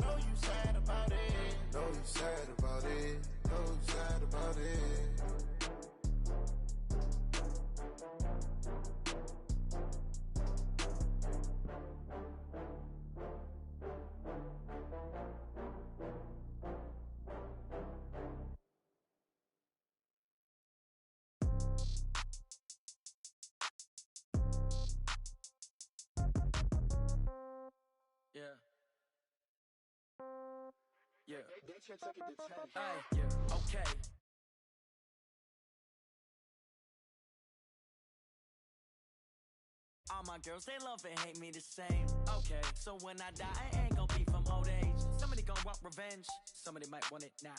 I know you sad about it. Know you sad about it. Know you sad about it. Yeah. Hey, yeah. Okay. All my girls, they love and hate me the same. Okay, so when I die, I ain't gon' be from old age. Somebody gon' want revenge. Somebody might want it now.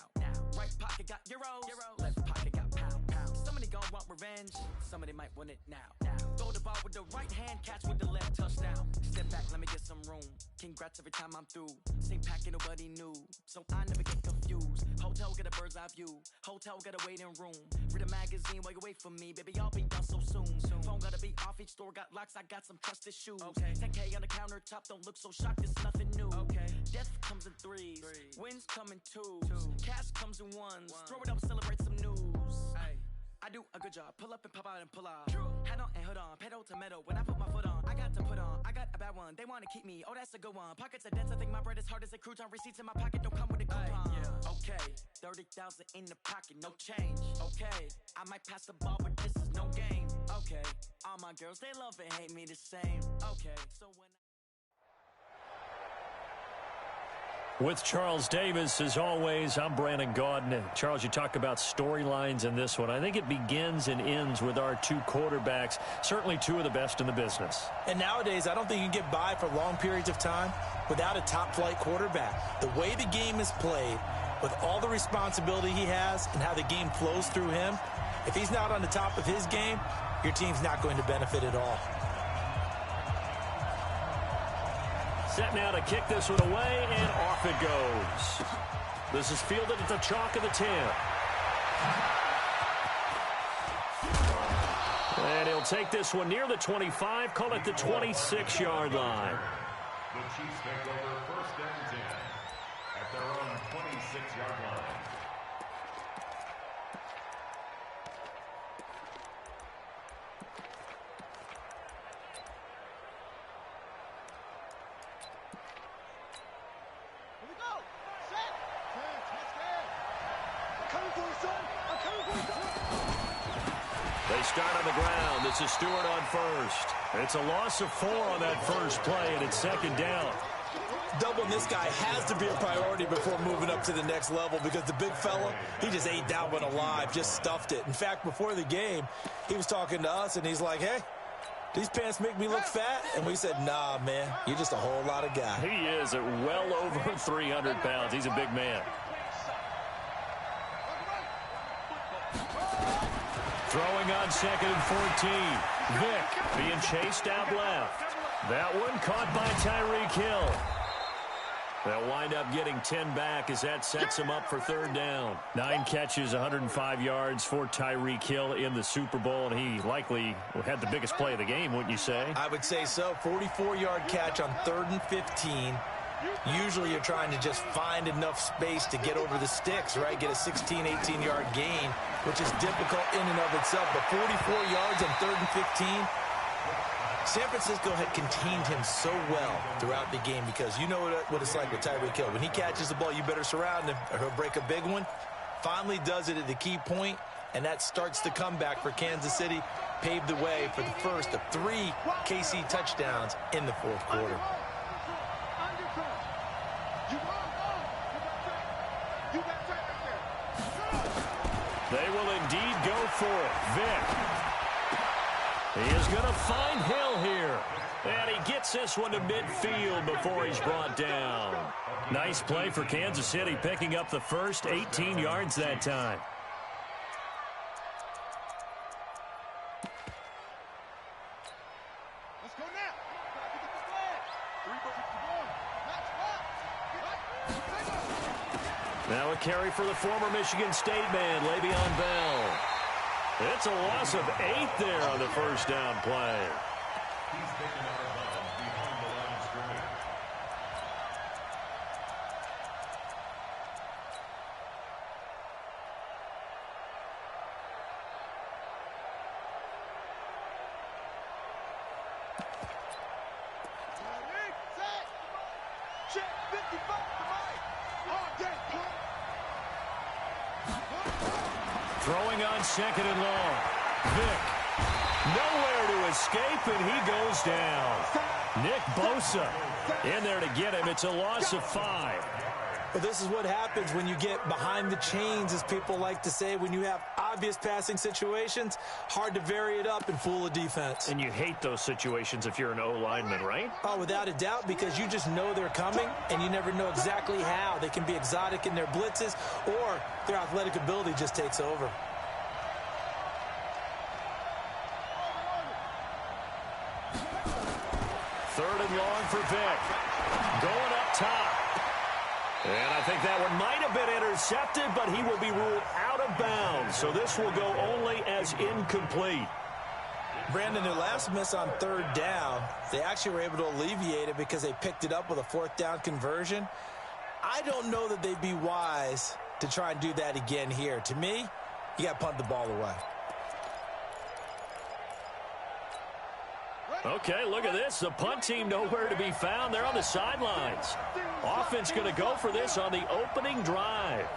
Right pocket got euros. Left pocket got pound. Somebody gon' want revenge. Somebody might want it now. Throw the ball with the right hand, catch with the left, touchdown. Step back, let me get some room. Congrats every time I'm through. Same packet, nobody knew, so I never get confused. Hotel get a bird's eye view. Hotel get a waiting room. Read a magazine while you wait for me, baby. I'll be done so soon. Phone gotta be off, each store got locks. I got some trusted shoes. Okay. 10K on the countertop, don't look so shocked. It's nothing new. Okay. Death comes in threes. Wins come in twos. Cash comes in ones. Throw it up, celebrate some news. Ay. I do a good job. Pull up and pop out and pull out. Hat on and hood on. Pedal to metal. When I put my foot on, I got to put on. I got a bad one. They want to keep me. Oh, that's a good one. Pockets are dense. I think my bread is hard as a crouton. Receipts in my pocket don't come with a coupon. Yeah. Okay. 30,000 in the pocket. No change. Okay. I might pass the ball, but this is no game. Okay. All my girls, they love and hate me the same. Okay. So when With Charles Davis, as always, I'm Brandon Gaudin. Charles, you talk about storylines in this one. I think it begins and ends with our two quarterbacks, certainly two of the best in the business. And nowadays, I don't think you can get by for long periods of time without a top-flight quarterback. The way the game is played, with all the responsibility he has and how the game flows through him, if he's not on the top of his game, your team's not going to benefit at all. Set now to kick this one away, and off it goes. This is fielded at the chalk of the 10. And he'll take this one near the 25, call it the 26-yard line. The Chiefs take over first and 10 at their own 26-yard line. They start on the ground. This is Stewart on first. It's a loss of 4 on that first play, and it's second down. Doubling this guy has to be a priority before moving up to the next level because the big fella, he just ate that one alive, just stuffed it. In fact, before the game, he was talking to us, and he's like, hey, these pants make me look fat? And we said, nah, man, you're just a whole lot of guy. He is at well over 300 pounds. He's a big man. Throwing on second and 14. Vick being chased out left. That one caught by Tyreek Hill. They'll wind up getting 10 back as that sets him up for third down. 9 catches, 105 yards for Tyreek Hill in the Super Bowl, and he likely had the biggest play of the game, wouldn't you say? I would say so. 44-yard catch on 3rd and 15. Usually you're trying to just find enough space to get over the sticks, right? Get a 16, 18-yard gain, which is difficult in and of itself. But 44 yards on 3rd and 15. San Francisco had contained him so well throughout the game because you know what it's like with Tyreek Hill. When he catches the ball, you better surround him or he'll break a big one. Finally does it at the key point, and that starts the comeback for Kansas City. Paved the way for the first of 3 KC touchdowns in the 4th quarter. They will indeed go for it. Vick. He is going to find Hill here. And he gets this one to midfield before he's brought down. Nice play for Kansas City, picking up the first 18 yards that time. Let's go now. Now a carry for the former Michigan State man, Le'Veon Bell. It's a loss of 8 there on the first down play. He's taken out of bounds behind the line of scrimmage. Check 55 to Mike. All day, punt. Throwing on second and long. Vick. Nowhere to escape, and he goes down. Nick Bosa in there to get him. It's a loss of 5. Well, this is what happens when you get behind the chains, as people like to say. When you have obvious passing situations, hard to vary it up and fool a defense. And you hate those situations if you're an O-lineman, right? Oh, without a doubt, because you just know they're coming, and you never know exactly how. They can be exotic in their blitzes, or their athletic ability just takes over. Third and long for Vic. Going up top. And I think that one might have been intercepted, but he will be ruled out of bounds. So this will go only as incomplete. Brandon, their last miss on third down, they actually were able to alleviate it because they picked it up with a fourth down conversion. I don't know that they'd be wise to try and do that again here. To me, you got to punt the ball away. Okay, look at this. The punt team nowhere to be found. They're on the sidelines. Offense going to go for this on the opening drive.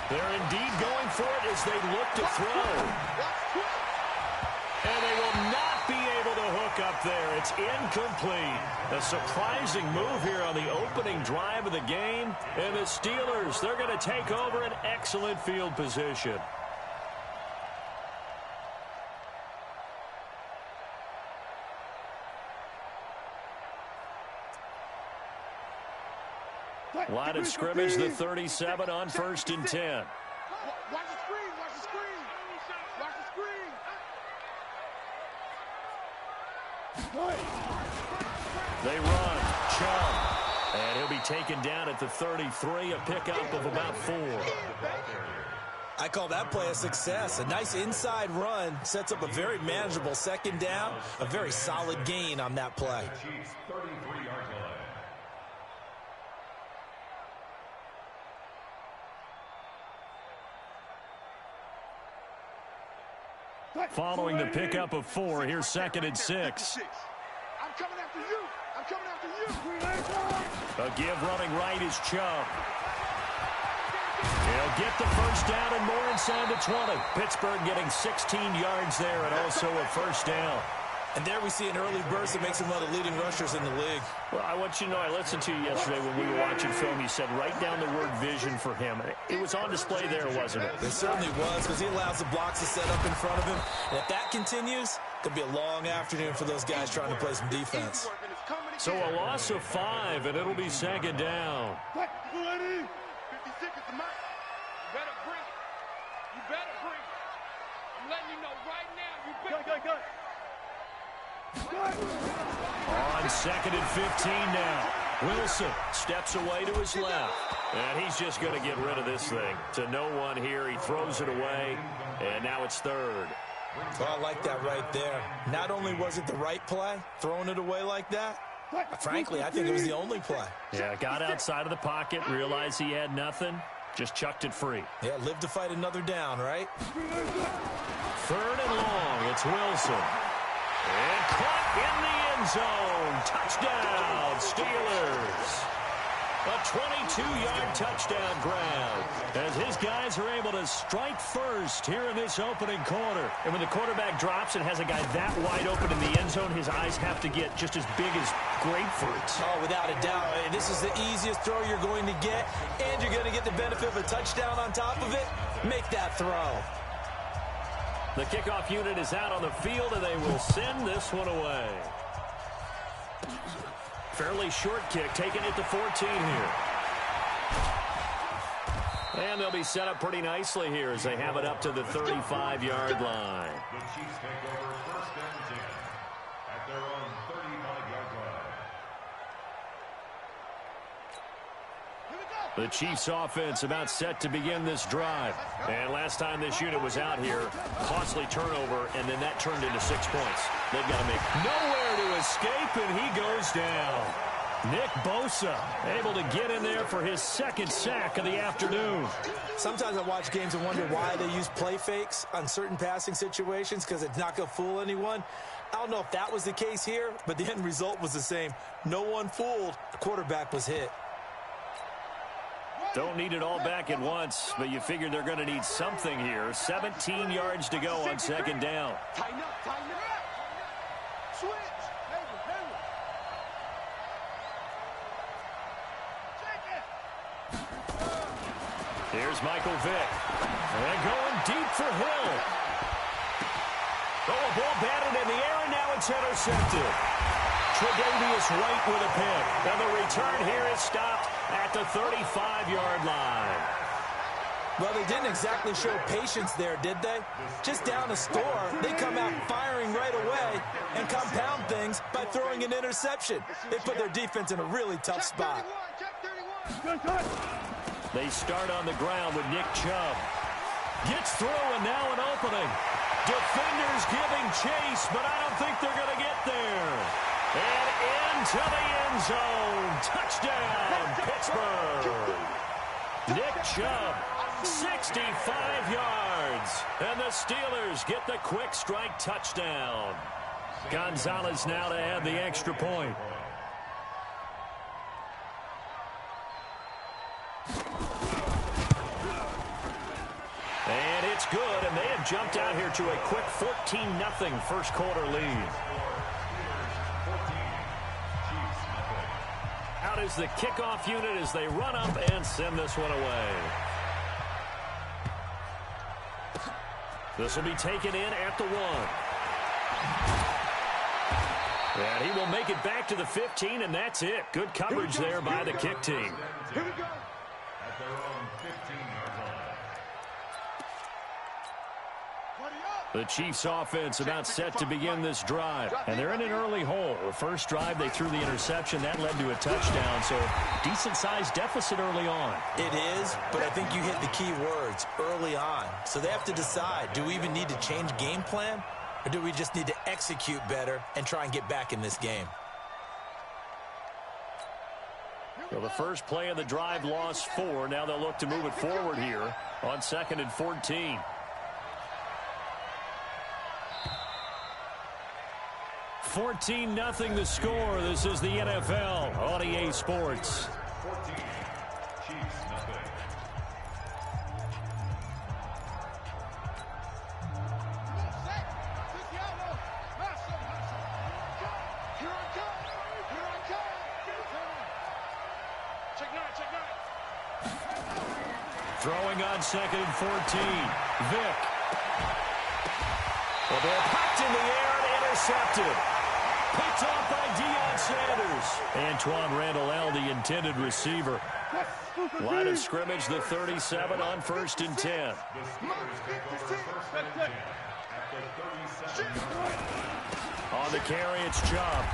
They're indeed going for it as they look to throw. And they will not be able to hook up there. It's incomplete. A surprising move here on the opening drive of the game. And the Steelers, they're going to take over an excellent field position. Line of scrimmage, the 37 on 1st and 10. Watch the screen, watch the screen. Watch the screen. They run. Chubb. And he'll be taken down at the 33, a pickup of about 4. I call that play a success. A nice inside run sets up a very manageable second down. A very solid gain on that play. Following the pickup of 4, here's 2nd and 6. I'm coming after you. I'm coming after you. A give running right is Chubb. He'll get the first down and more inside the 20. Pittsburgh getting 16 yards there and also a first down. And there we see an early burst that makes him one of the leading rushers in the league. Well, I want you to know, I listened to you yesterday when we were watching film. You said write down the word vision for him. It was on display there, wasn't it? It certainly was, because he allows the blocks to set up in front of him. And if that continues, it could be a long afternoon for those guys trying to play some defense. So a loss of 5, and it'll be 2nd down. 56 is the mark. You better bring it. You better bring it. I'm letting you know right now. You better. Go. On 2nd and 15 now. Wilson steps away to his left. And he's just going to get rid of this thing. To no one here. He throws it away. And now it's 3rd. Well, I like that right there. Not only was it the right play, throwing it away like that, frankly, I think it was the only play. Yeah, got outside of the pocket, realized he had nothing, just chucked it free. Yeah, live to fight another down, right? 3rd and long. It's Wilson. And caught in the end zone. Touchdown, Steelers. A 22-yard touchdown grab as his guys are able to strike first here in this opening quarter. And when the quarterback drops and has a guy that wide open in the end zone, his eyes have to get just as big as grapefruits. Oh, without a doubt. This is the easiest throw you're going to get, and you're going to get the benefit of a touchdown on top of it. Make that throw. The kickoff unit is out on the field, and they will send this one away. Fairly short kick, taking it to 14 here. And they'll be set up pretty nicely here as they have it up to the 35-yard line. The Chiefs take over 1st and 10 at their own 35-yard line. The Chiefs offense about set to begin this drive. And last time this unit was out here, costly turnover, and then that turned into 6 points. They've got to make nowhere to escape, and he goes down. Nick Bosa able to get in there for his 2nd sack of the afternoon. Sometimes I watch games and wonder why they use play fakes on certain passing situations, because it's not going to fool anyone. I don't know if that was the case here, but the end result was the same. No one fooled. The quarterback was hit. Don't need it all back at once, but you figure they're going to need something here. 17 yards to go on 2nd down. Tighten up. Switch. Here's Michael Vick. And going deep for Hill. Oh, a ball batted in the air, and now it's intercepted. Tre'Davious White with a pick. And the return here is stopped at the 35-yard line. Well, they didn't exactly show patience there, did they? Just down a score, they come out firing right away and compound things by throwing an interception. They put their defense in a really tough spot. They start on the ground with Nick Chubb. Gets through, and now an opening. Defenders giving chase, but I don't think they're going to get there. And into the end zone. Touchdown, Pittsburgh. Nick Chubb, 65 yards. And the Steelers get the quick strike touchdown. Gonzalez now to add the extra point. And it's good, and they have jumped out here to a quick 14-0 first quarter lead. Out is the kickoff unit as they run up and send this one away. This will be taken in at the 1. And he will make it back to the 15, and that's it. Good coverage there by the kick team. Here we go. At their own 15-yard line. The Chiefs offense about set to begin this drive. And they're in an early hole. The first drive, they threw the interception. That led to a touchdown. So decent-sized deficit early on. It is, but I think you hit the key words, early on. So they have to decide, do we even need to change game plan? Or do we just need to execute better and try and get back in this game? Well, the first play of the drive lost 4. Now they'll look to move it forward here on 2nd and 14. $14-0 the score. This is the NFL on EA Sports. 14, Chiefs nothing. Throwing on 2nd and 14. Vick. The ball popped in the air and intercepted. Picked off by Deion Sanders. Antoine Randall L., the intended receiver. Line of scrimmage, the 37 on 1st and 10. The Steelers take over 1st and 10 at the 37-yard line. On the carry, it's Chubb.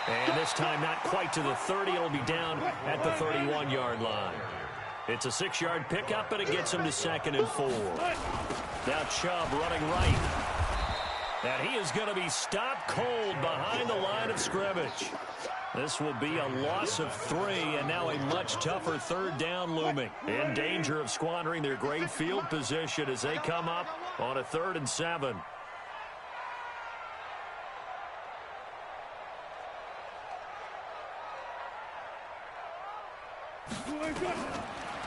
And this time not quite to the 30. It'll be down at the 31-yard line. It's a 6-yard pickup, and it gets him to 2nd and 4. Now Chubb running right. And he is going to be stopped cold behind the line of scrimmage. This will be a loss of 3, and now a much tougher 3rd down looming. In danger of squandering their great field position as they come up on a 3rd and 7.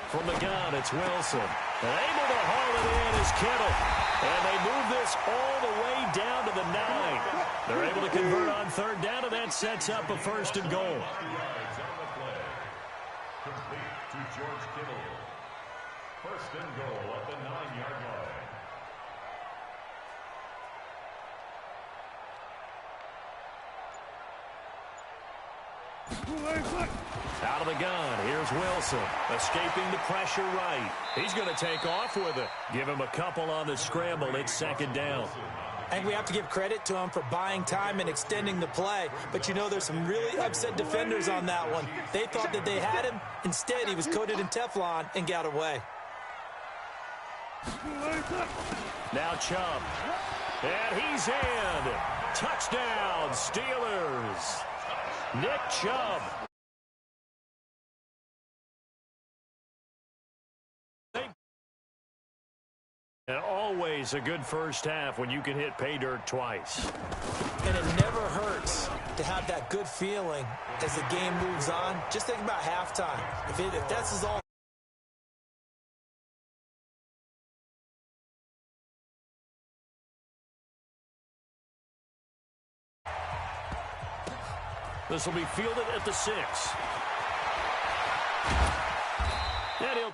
From the gun, it's Wilson. And able to haul it in is Kittle. And they move this all the way down to the 9. They're able to convert on 3rd down, and that sets up a 1st and goal. Yards on the play. Complete to George Kittle. 1st and goal at the 9-yard line. Out of the gun, here's Wilson. Escaping the pressure right. He's going to take off with it. Give him a couple on the scramble. It's 2nd down. And we have to give credit to him for buying time and extending the play. But, you know, there's some really upset defenders on that one. They thought that they had him. Instead, he was coated in Teflon and got away. Now Chubb. And he's in. Touchdown, Steelers. Nick Chubb. And always a good first half when you can hit pay dirt twice. And it never hurts to have that good feeling as the game moves on. Just think about halftime. If that's all. This will be fielded at the 6. And he'll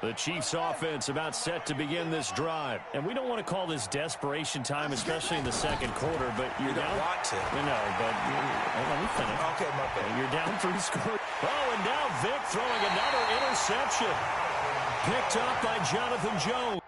The Chiefs offense about set to begin this drive. And we don't want to call this desperation time, especially in the second quarter, but you're down. Don't want to. No, but let me finish. Okay, my bad. You're down 3 scores. Oh, and now Vic throwing another interception. Picked up by Jonathan Jones.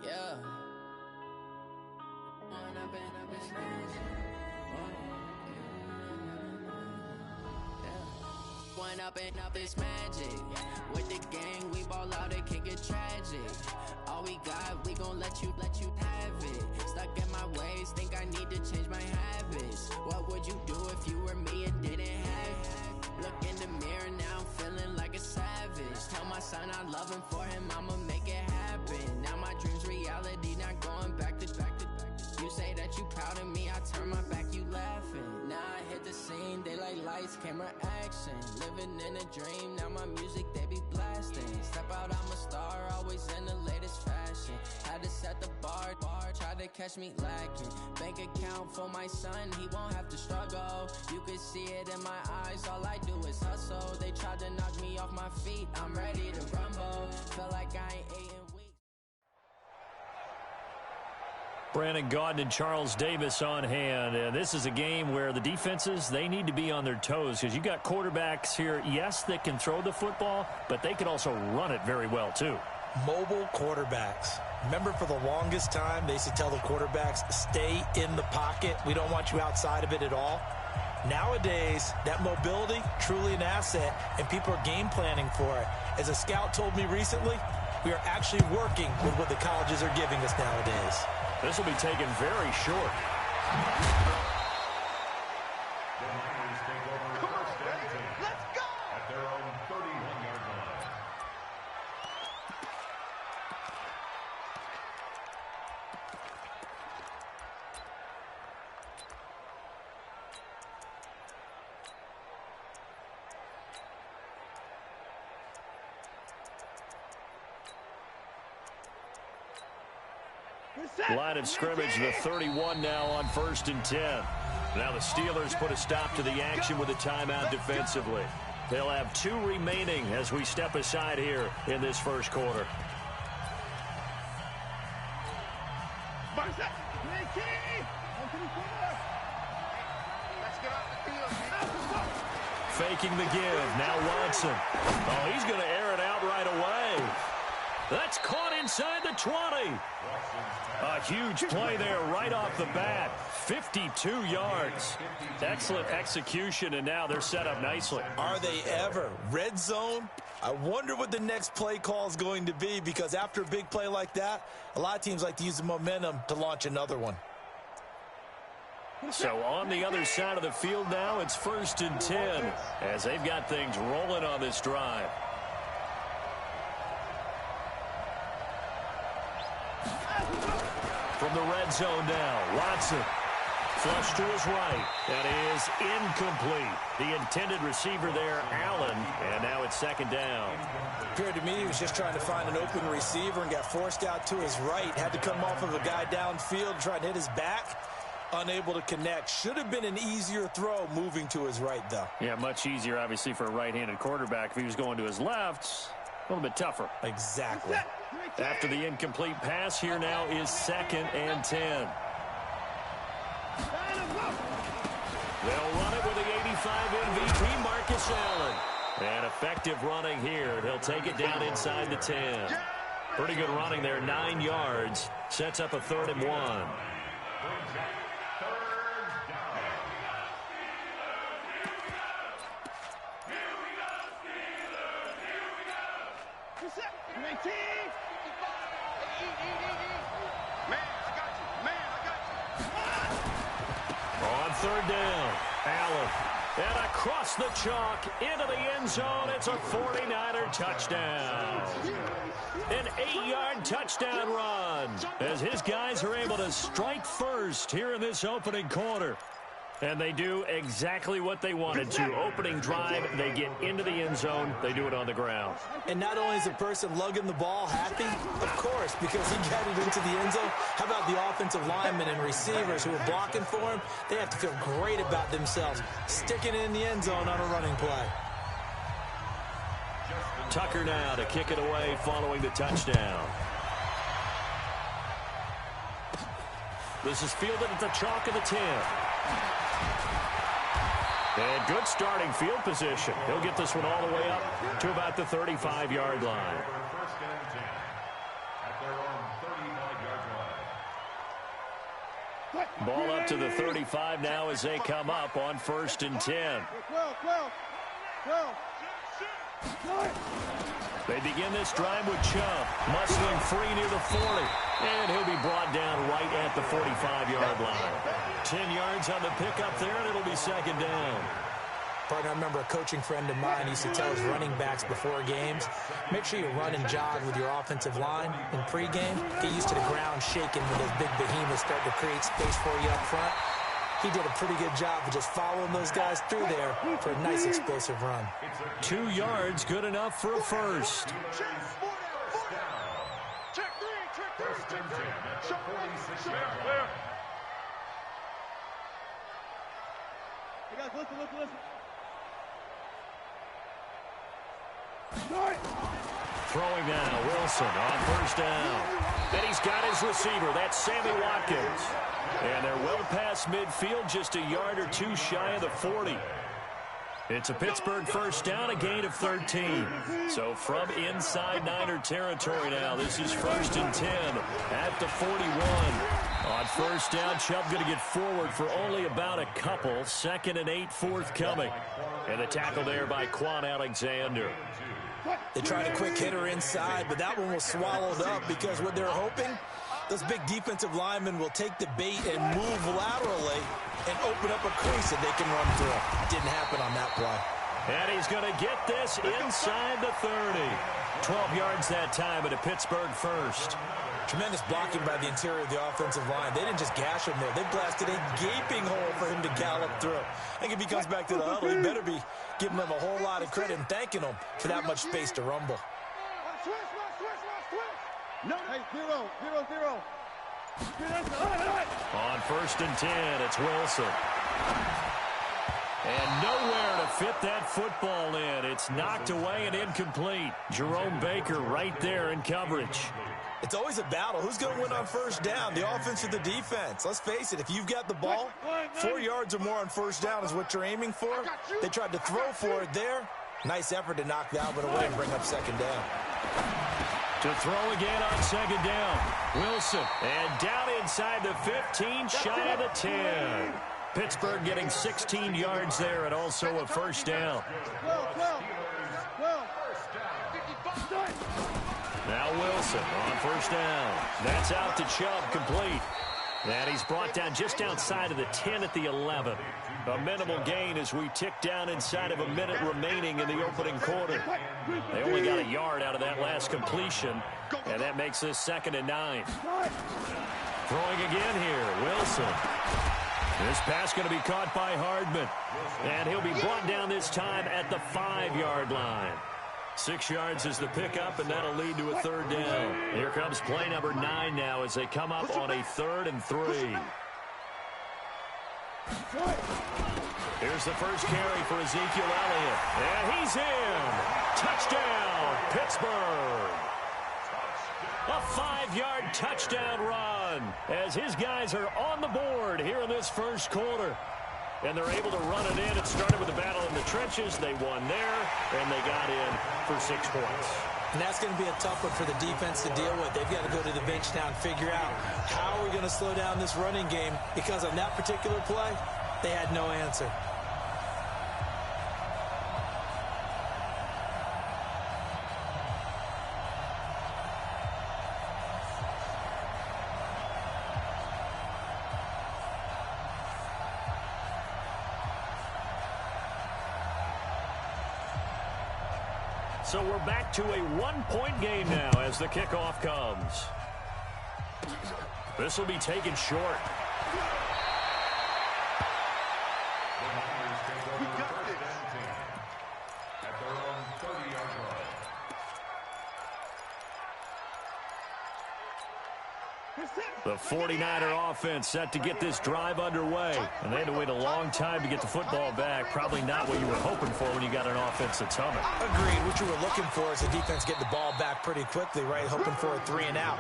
Yeah. One up and up is magic. With the gang, we ball out, it can get tragic. All we got, we gon' let you have it. Stuck in my ways, think I need to change my habits. What would you do if you were me and didn't have it? Look in the mirror, now I'm feeling like a savage. Tell my son I love him, for him I'ma make it happen. Now my dream's reality, not going back to. You say that you proud of me, I turn my back, you laughing. Now I hit the scene, they like lights, camera, action. Living in a dream, now my music, they be blasting. Step out, I'm a star, always in the latest fashion. Had to set the bar, tried to catch me lacking. Bank account for my son, he won't have to struggle. You could see it in my eyes, all I do is hustle. They tried to knock me off my feet, I'm ready to rumble. Feel like I ain't ate in weeks. Brandon Gaudin and Charles Davis on hand. And this is a game where the defenses, they need to be on their toes because you got quarterbacks here, yes, that can throw the football, but they can also run it very well, too. Mobile quarterbacks. Remember, for the longest time, they used to tell the quarterbacks, stay in the pocket. We don't want you outside of it at all. Nowadays, that mobility, truly an asset, and people are game planning for it. As a scout told me recently, we are actually working with what the colleges are giving us nowadays. This will be taken very short. The Niners take over first and 10. Let's go! At their own 31-yard line. Line of scrimmage, the 31 now on 1st and 10. Now the Steelers put a stop to the action with a timeout defensively. They'll have 2 remaining as we step aside here in this first quarter. Faking the give. Now Watson. Oh, he's going to air it out right away. That's caught inside the 20. A huge play there right off the bat. 52 yards. Excellent execution, and now they're set up nicely. Are they ever? Red zone? I wonder what the next play call is going to be, because after a big play like that, a lot of teams like to use the momentum to launch another one. So on the other side of the field now, it's 1st and 10 as they've got things rolling on this drive. From the red zone now, Watson. Flush to his right. That is incomplete. The intended receiver there, Allen, and now it's 2nd down. Appeared to me he was just trying to find an open receiver and got forced out to his right. Had to come off of a guy downfield, try to hit his back. Unable to connect. Should have been an easier throw moving to his right, though. Yeah, much easier, obviously, for a right-handed quarterback. If he was going to his left, a little bit tougher. Exactly. After the incomplete pass, here now is 2nd and 10. They'll run it with the 85 MVP, Marcus Allen. And effective running here. He'll take it down inside the 10. Pretty good running there, 9 yards. Sets up a 3rd and 1. On 3rd down, Allen. And across the chalk into the end zone. It's a 49er touchdown. An 8-yard touchdown run as his guys are able to strike first here in this opening quarter. And they do exactly what they wanted to. Opening drive, they get into the end zone. They do it on the ground. And not only is the person lugging the ball happy, of course, because he got it into the end zone. How about the offensive linemen and receivers who are blocking for him? They have to feel great about themselves, sticking it in the end zone on a running play. Tucker now to kick it away following the touchdown. This is fielded at the chalk of the 10. And good starting field position. He'll get this one all the way up to about the 35-yard line. First and 10 at their own 35-yard line. Ball up to the 35 now as they come up on 1st and 10. They begin this drive with Champ, muscling free near the 40. And he'll be brought down right at the 45-yard line. 10 yards on the pickup there, and it'll be 2nd down. Partner, I remember a coaching friend of mine used to tell his running backs before games, make sure you run and jog with your offensive line in pregame. Get used to the ground shaking when those big behemoths start to create space for you up front. He did a pretty good job of just following those guys through there for a nice explosive run. 2 yards, good enough for a first. Listen. Throwing now, Wilson on 1st down. And he's got his receiver. That's Sammy Watkins. And they're well past midfield, just a yard or two shy of the 40. It's a Pittsburgh 1st down, a gain of 13. So from inside Niner territory now, this is 1st and 10 at the 41. On 1st down, Chubb going to get forward for only about a couple. 2nd and 8 forthcoming. And the tackle there by Quan Alexander. They tried a quick hitter inside, but that one was swallowed up because what they're hoping, those big defensive linemen will take the bait and move laterally and open up a crease that they can run through. Didn't happen on that play. And he's going to get this inside the 30. 12 yards that time at a Pittsburgh 1st. Tremendous blocking by the interior of the offensive line. They didn't just gash him there. They blasted a gaping hole for him to gallop through. I think if he comes back to the huddle, he better be giving them a whole lot of credit and thanking them for that much space to rumble. No, hey, 0. On 1st and 10, it's Wilson. And nowhere to fit that football in. It's knocked away and incomplete. Jerome Baker right there in coverage. It's always a battle. Who's going to win on 1st down, the offense or the defense? Let's face it, if you've got the ball, 4 yards or more on 1st down is what you're aiming for. They tried to throw for it there. Nice effort to knock that one away and bring up second down. To throw again on second down. Wilson. And down inside the 15, shy of the 10. Pittsburgh getting 16 yards there and also a first down. Now Wilson on first down. That's out to Chubb, complete. And he's brought down just outside of the 10 at the 11. A minimal gain as we tick down inside of a minute remaining in the opening quarter. They only got a yard out of that last completion, and that makes this 2nd and 9. Throwing again here, Wilson. This pass going to be caught by Hardman, and he'll be brought down this time at the 5-yard line. 6 yards is the pickup, and that'll lead to a 3rd down. Here comes play number 9 now as they come up on a 3rd and 3. Here's the first carry for Ezekiel Elliott. And he's in. Touchdown, Pittsburgh. A 5-yard touchdown run as his guys are on the board here in this first quarter. And they're able to run it in. It started with a battle in the trenches. They won there, and they got in for 6 points. And that's going to be a tough one for the defense to deal with. They've got to go to the bench now and figure out how are we going to slow down this running game, because on that particular play, they had no answer. So we're back to a 1-point game now as the kickoff comes. This will be taken short. The 49er offense set to get this drive underway. And they had to wait a long time to get the football back. Probably not what you were hoping for when you got an offense that's humming. Agreed. What you were looking for is the defense getting the ball back pretty quickly, right? Hoping for a 3 and out.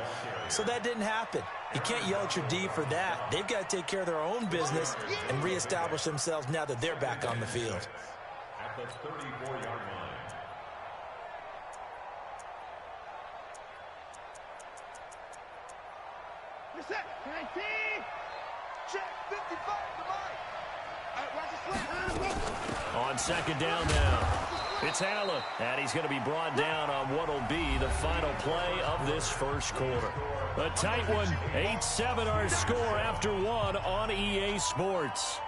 So that didn't happen. You can't yell at your D for that. They've got to take care of their own business and reestablish themselves now that they're back on the field. At the 34-yard line. Set, 19, check, 55, on second down now. It's Allen, and he's going to be brought down on what will be the final play of this first quarter. A tight one, 8-7 our score after 1 on EA Sports.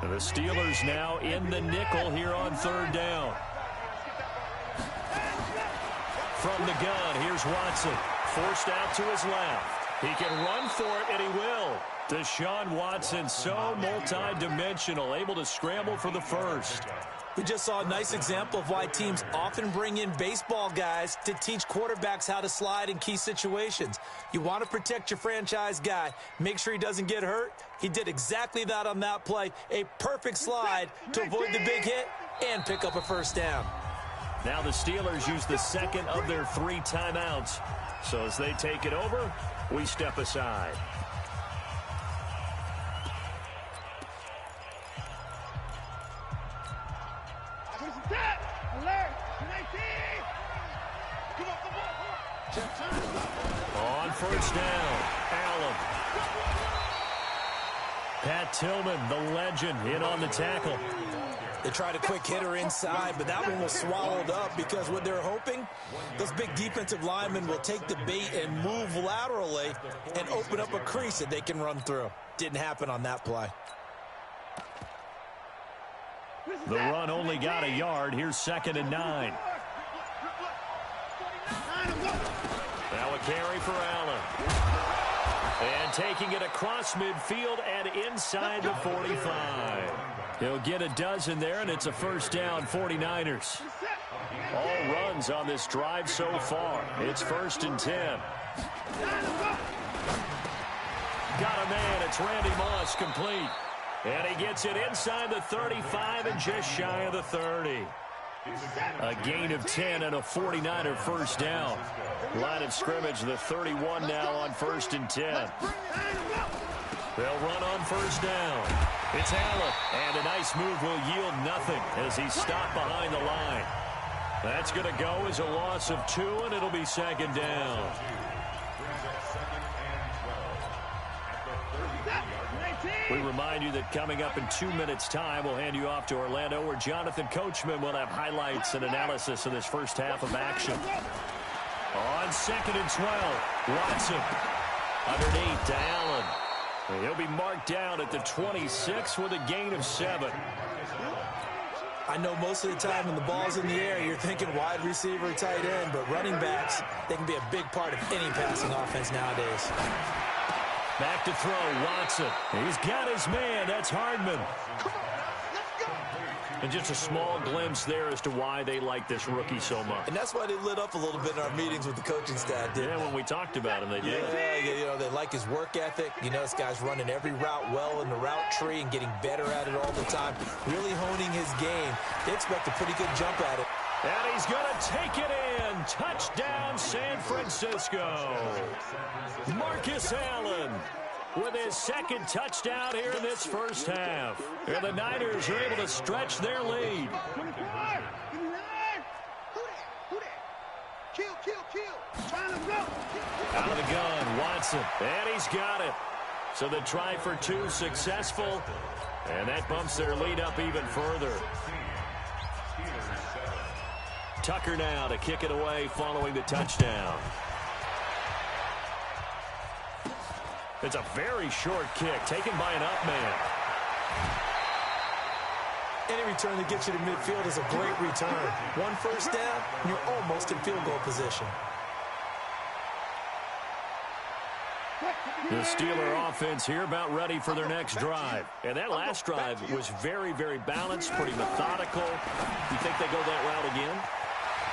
The Steelers now in the nickel here on third down. From the gun, here's Watson. Forced out to his left. He can run for it, and he will. Deshaun Watson, so multi-dimensional, able to scramble for the first. We just saw a nice example of why teams often bring in baseball guys to teach quarterbacks how to slide in key situations. You want to protect your franchise guy. Make sure he doesn't get hurt. He did exactly that on that play. A perfect slide to avoid the big hit and pick up a first down. Now the Steelers use the second of their 3 timeouts. So as they take it over, we step aside. On first down, Allen. Pat Tillman, the legend, in on the tackle. They tried a quick hitter inside, but that one was swallowed up because what they're hoping, those big defensive linemen will take the bait and move laterally and open up a crease that they can run through. Didn't happen on that play. The run only got a yard. Here's 2nd and 9. Now a carry for Allen. And taking it across midfield and inside the 45. He'll get a dozen there, and it's a first down, 49ers. All runs on this drive so far. It's 1st and 10. Got a man. It's Randy Moss, complete. And he gets it inside the 35 and just shy of the 30. A gain of 10 and a 49er first down. Line of scrimmage, the 31 now on 1st and 10. They'll run on first down. It's Allen, and a nice move will yield nothing as he's stopped behind the line. That's going to go as a loss of 2, and it'll be 2nd down. We remind you that coming up in 2 minutes' time, we'll hand you off to Orlando, where Jonathan Coachman will have highlights and analysis of this first half of action. On 2nd and 12, Watson underneath to Allen. And he'll be marked down at the 26 with a gain of 7. I know most of the time when the ball's in the air, you're thinking wide receiver, tight end, but running backs, they can be a big part of any passing offense nowadays. Back to throw, Watson. He's got his man. That's Hardman. And just a small glimpse there as to why they like this rookie so much. And that's why they lit up a little bit in our meetings with the coaching staff, didn't they? When we talked about him, they did. Yeah, you know, they like his work ethic. You know, this guy's running every route well in the route tree and getting better at it all the time, really honing his game. They expect a pretty good jump at it. And he's going to take it in. Touchdown, San Francisco. Marcus Allen with his 2nd touchdown here in this first half. And the Niners are able to stretch their lead. Out of the gun, Watson. And he's got it. So the try for 2 successful. And that bumps their lead up even further. Tucker now to kick it away following the touchdown. It's a very short kick taken by an up man. Any return that gets you to midfield is a great return. 1 first down, you're almost in field goal position. The Steeler offense here about ready for their next drive. And that last drive was very, very balanced, pretty methodical. You think they go that route again?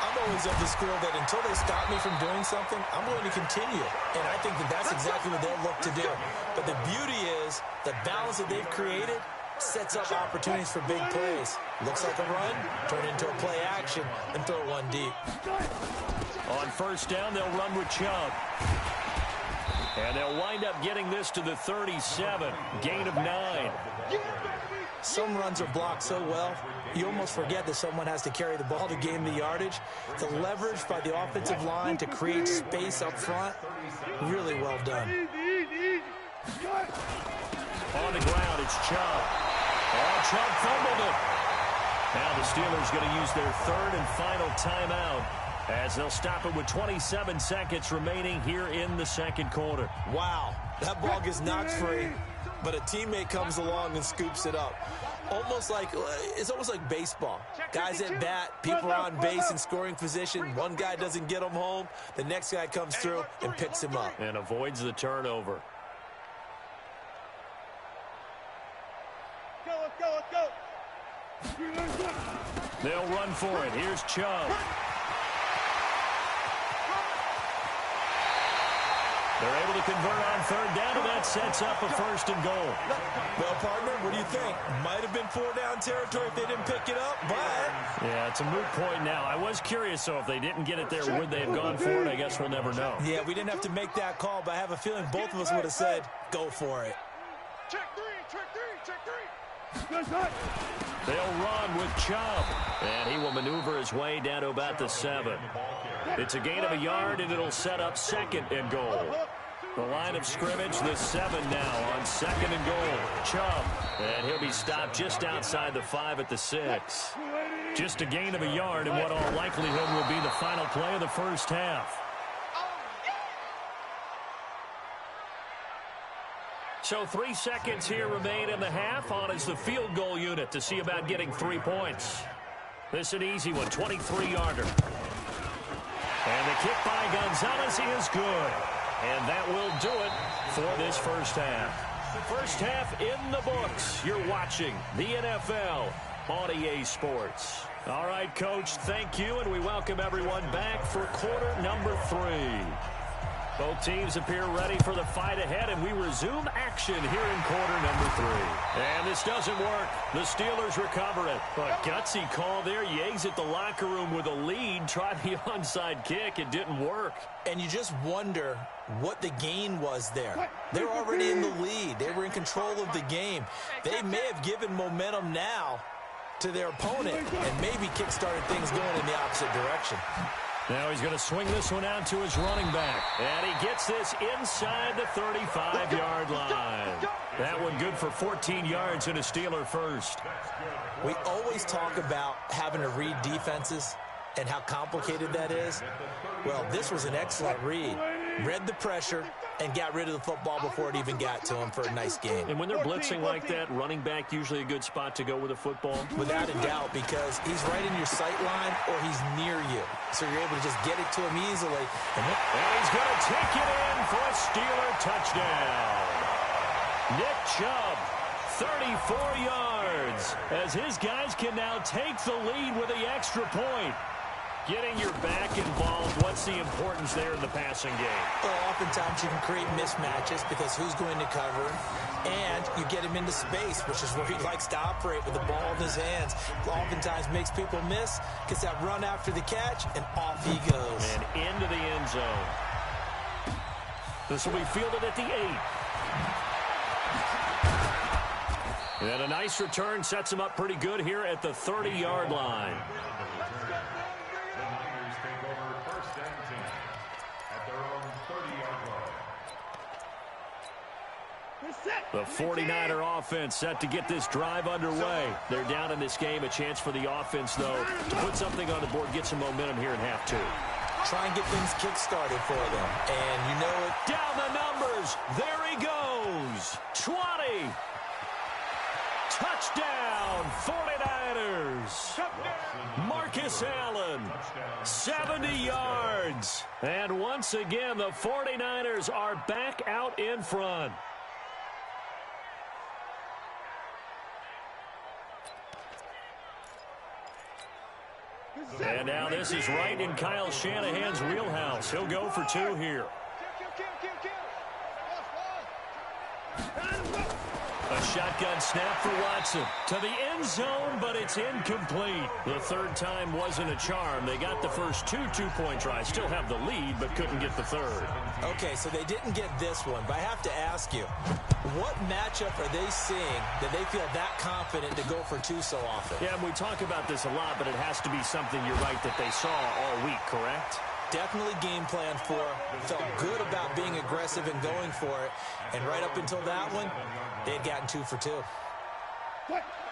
I'm always of the school that until they stop me from doing something, I'm going to continue. And I think that that's exactly what they'll look to do. But the beauty is the balance that they've created sets up opportunities for big plays. Looks like a run, turn into a play action, and throw one deep. On first down, they'll run with Chubb. And they'll wind up getting this to the 37. Gain of 9. Some runs are blocked so well, you almost forget that someone has to carry the ball to gain the yardage. The leverage by the offensive line to create space up front, really well done. On the ground, it's Chubb. Oh, Chubb fumbled it. Now the Steelers going to use their 3rd and final timeout as they'll stop it with 27 seconds remaining here in the 2nd quarter. Wow, that ball gets knocked free, but a teammate comes along and scoops it up. It's almost like baseball. Guys at bat, people are on base in scoring position. One guy doesn't get him home. The next guy comes through and picks him up. And avoids the turnover. Let's go. They'll run for it. Here's Chubb. They're able to convert on 3rd down, and that sets up a 1st and goal. Well, partner, what do you think? Might have been 4-down territory if they didn't pick it up, but... Yeah, it's a moot point now. I was curious, so if they didn't get it there, would they have gone for it? I guess we'll never know. Yeah, we didn't have to make that call, but I have a feeling both of us would have said, go for it. Check three. They'll run with Chubb, and he will maneuver his way down to about the 7. It's a gain of a yard, and it'll set up 2nd and goal. The line of scrimmage, the 7 now on 2nd and goal. Chubb, and he'll be stopped just outside the 5 at the 6. Just a gain of a yard in what all likelihood will be the final play of the first half. So 3 seconds here remain in the half. On is the field goal unit to see about getting 3 points. This is an easy one, 23-yarder. And the kick by Gonzalez, he is good. And that will do it for this first half. First half in the books. You're watching the NFL on EA Sports. All right, Coach, thank you, and we welcome everyone back for quarter number 3. Both teams appear ready for the fight ahead, and we resume action here in quarter number 3. And this doesn't work. The Steelers recover it. But gutsy call there. You exit the locker room with a lead. Try the onside kick. It didn't work. And you just wonder what the gain was there. They're already in the lead. They were in control of the game. They may have given momentum now to their opponent and maybe kick-started things going in the opposite direction. Now he's going to swing this one out to his running back. And he gets this inside the 35-yard line. That one good for 14 yards and a Steeler first. We always talk about having to read defenses and how complicated that is. Well, this was an excellent read. Read the pressure and got rid of the football before it even got to him for a nice gain. And when they're blitzing like that, running back usually a good spot to go with a football? Without a doubt, because he's right in your sight line or he's near you. So you're able to just get it to him easily. And he's going to take it in for a Steeler touchdown. Nick Chubb, 34 yards, as his guys can now take the lead with the extra point. Getting your back involved, what's the importance there in the passing game? Well, oftentimes you can create mismatches because who's going to cover, and you get him into space, which is where he likes to operate with the ball in his hands. Oftentimes makes people miss, gets that run after the catch, and off he goes. And into the end zone. This will be fielded at the 8. And a nice return sets him up pretty good here at the 30-yard line. The 49er offense set to get this drive underway. They're down in this game. A chance for the offense, though, to put something on the board, get some momentum here in half 2. Try and get things kick-started for them. And you know it. Down the numbers. There he goes. 20. Touchdown, 49ers. Marcus Allen, 70 yards. And once again, the 49ers are back out in front. And now this is right in Kyle Shanahan's wheelhouse. He'll go for 2 here. A shotgun snap for Watson to the end zone, but it's incomplete. The third time wasn't a charm. They got the first 2 two-point tries. Still have the lead, but couldn't get the third. Okay, so they didn't get this one, but I have to ask you, what matchup are they seeing that they feel that confident to go for 2 so often? Yeah, and we talk about this a lot, but it has to be something, you're right, that they saw all week, correct? Definitely game plan for, felt good about being aggressive and going for it. And right up until that one, they had gotten 2 for 2.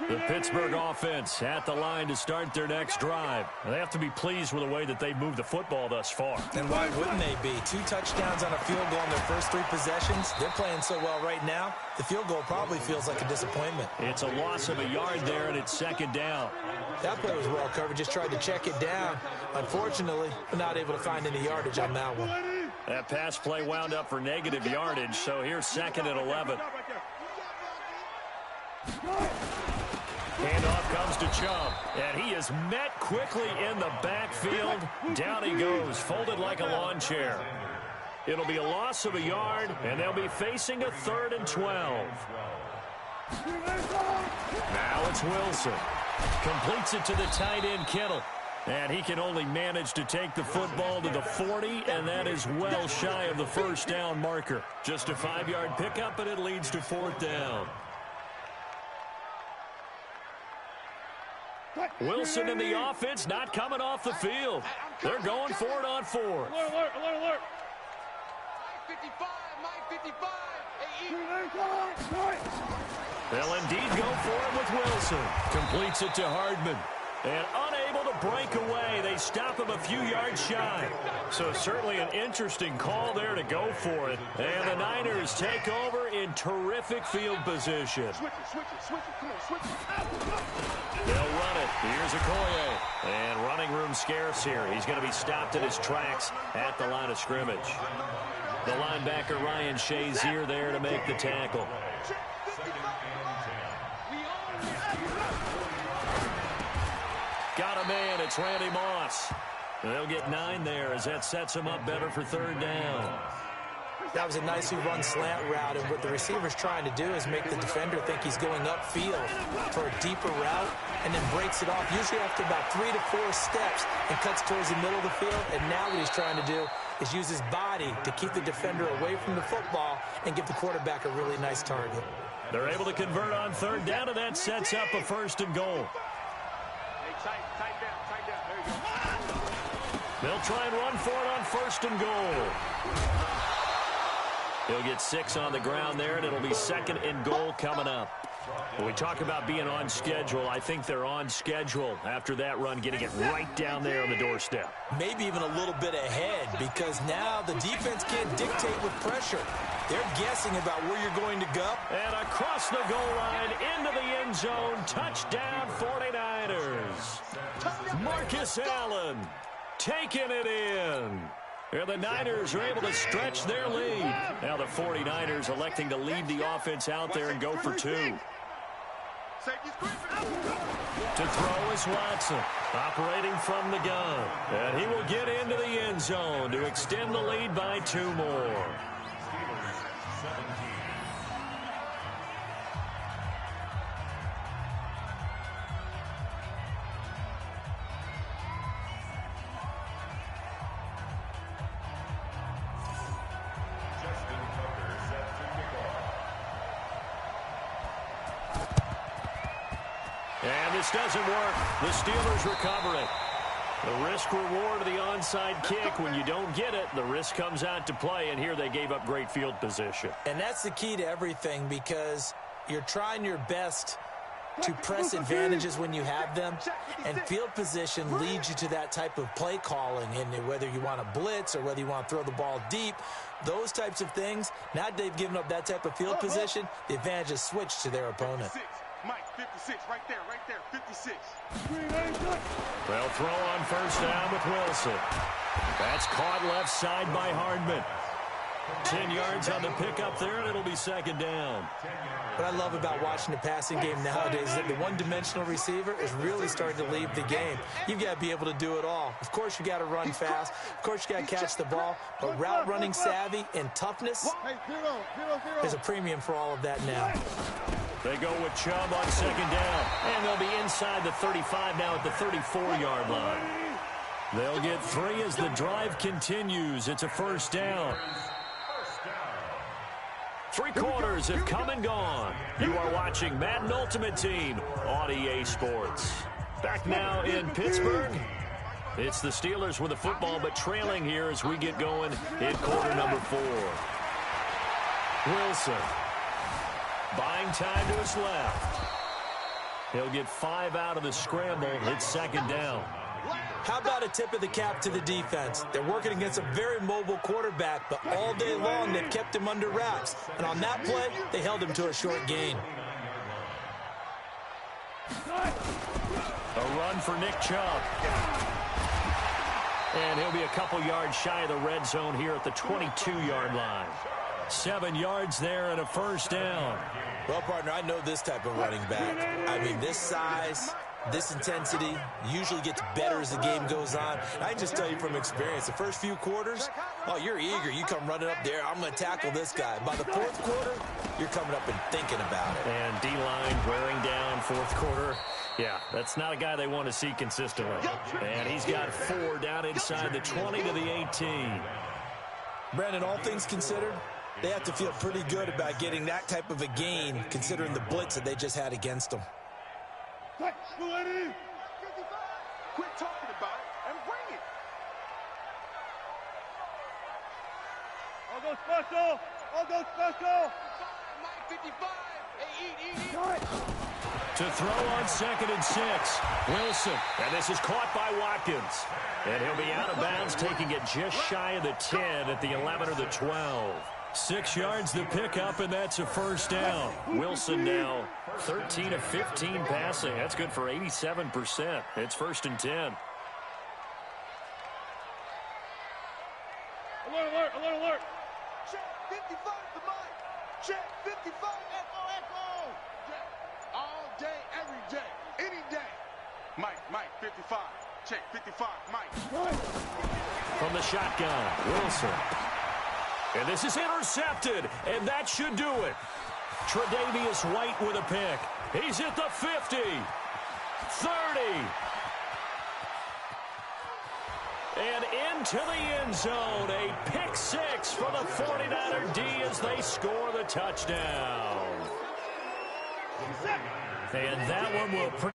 The Pittsburgh offense at the line to start their next drive. They have to be pleased with the way that they've moved the football thus far. And why wouldn't they be? 2 touchdowns on a field goal in their first 3 possessions. They're playing so well right now, the field goal probably feels like a disappointment. It's a loss of a yard there, and it's second down. That play was well covered, just tried to check it down. Unfortunately, not able to find any yardage on that one. That pass play wound up for negative yardage, so here's second and 11. Handoff comes to Chubb, and he is met quickly in the backfield. Down he goes, folded like a lawn chair. It'll be a loss of a yard, and they'll be facing a 3rd and 12. Now it's Wilson. Completes it to the tight end, Kittle. And he can only manage to take the football to the 40, and that is well shy of the first down marker. Just a 5-yard pickup, and it leads to 4th down. Wilson in the offense not coming off the field. They're going for it on 4th. Alert, alert, alert, alert. Mike 55, They'll indeed go for it with Wilson. Completes it to Hardman. And unable to break away, they stop him a few yards shy. So certainly an interesting call there to go for it. And the Niners take over in terrific field position. Switch it, come on, switch it. They'll run it. Here's Okoye. And running room scarce here. He's going to be stopped in his tracks at the line of scrimmage. The linebacker Ryan Shazier there to make the tackle. Got a man. It's Randy Moss. They'll get 9 there as that sets him up better for 3rd down. That was a nicely run slant route, and what the receiver's trying to do is make the defender think he's going upfield for a deeper route, and then breaks it off, usually after about 3 to 4 steps, and cuts towards the middle of the field. And now what he's trying to do is use his body to keep the defender away from the football and give the quarterback a really nice target. They're able to convert on third down, and that sets up a 1st and goal. Hey, tight down. There you go. They'll try and run for it on 1st and goal. He'll get 6 on the ground there, and it'll be 2nd and goal coming up. When we talk about being on schedule, I think they're on schedule after that run, getting it right down there on the doorstep. Maybe even a little bit ahead, because now the defense can't dictate with pressure. They're guessing about where you're going to go. And across the goal line, into the end zone, touchdown 49ers. Marcus Allen taking it in. And the Niners are able to stretch their lead. Now the 49ers electing to lead the offense out there and go for 2. To throw is Watson, operating from the gun. And he will get into the end zone to extend the lead by 2 more. And this doesn't work. The Steelers recover it. The risk-reward of the onside kick. When you don't get it, the risk comes out to play, and here they gave up great field position. And that's the key to everything, because you're trying your best to press advantages when you have them, and field position leads you to that type of play calling, and whether you want to blitz or whether you want to throw the ball deep, those types of things. Now that they've given up that type of field position, the advantage is switched to their opponent. Mike, 56, right there, 56. They'll throw on 1st down with Wilson. That's caught left side by Hardman. 10 yards on the pickup there, and it'll be 2nd down. What I love about watching the passing game nowadays is that the one-dimensional receiver is really starting to leave the game. You've got to be able to do it all. Of course, you got to run fast. Of course, you got to catch the ball. But route running savvy and toughness, there's a premium for all of that now. They go with Chubb on 2nd down, and they'll be inside the 35 now at the 34-yard line. They'll get 3 as the drive continues. It's a 1st down. 3 quarters have come and gone. You are watching Madden Ultimate Team on EA Sports. Back now in Pittsburgh. It's the Steelers with the football, but trailing here as we get going in quarter number 4. Wilson buying time to his left. He'll get 5 out of the scramble. It's 2nd down. How about a tip of the cap to the defense? They're working against a very mobile quarterback, but all day long they've kept him under wraps. And on that play, they held him to a short gain. A run for Nick Chubb. And he'll be a couple yards shy of the red zone here at the 22-yard line. 7 yards there and a 1st down. Well, partner, I know this type of running back. I mean, this size, this intensity usually gets better as the game goes on. And I can just tell you from experience, the first few quarters, oh, you're eager. You come running up there, I'm going to tackle this guy. By the 4th quarter, you're coming up and thinking about it. And D-line wearing down 4th quarter. Yeah, that's not a guy they want to see consistently. And he's got 4 down inside the 20 to the 18. Brandon, all things considered, they have to feel pretty good about getting that type of a gain, considering the blitz that they just had against them. Quit talking about it and bring it. I'll go special. Mike, 55. Hey, eat. To throw on 2nd and 6. Wilson. And this is caught by Watkins. And he'll be out of bounds, taking it just shy of the 10 at the 11 or the 12. 6 yards the pickup, and that's a 1st down. Wilson now 13 of 15 passing. That's good for 87%. It's 1st and 10. Alert. Check 55 to Mike. Check 55. Echo. Check. All day, every day, any day. Mike, 55. Check 55. Mike. From the shotgun, Wilson. And this is intercepted, and that should do it. Tre'Davious White with a pick. He's at the 50, 30, and into the end zone. A pick six for the 49er D as they score the touchdown. And that one will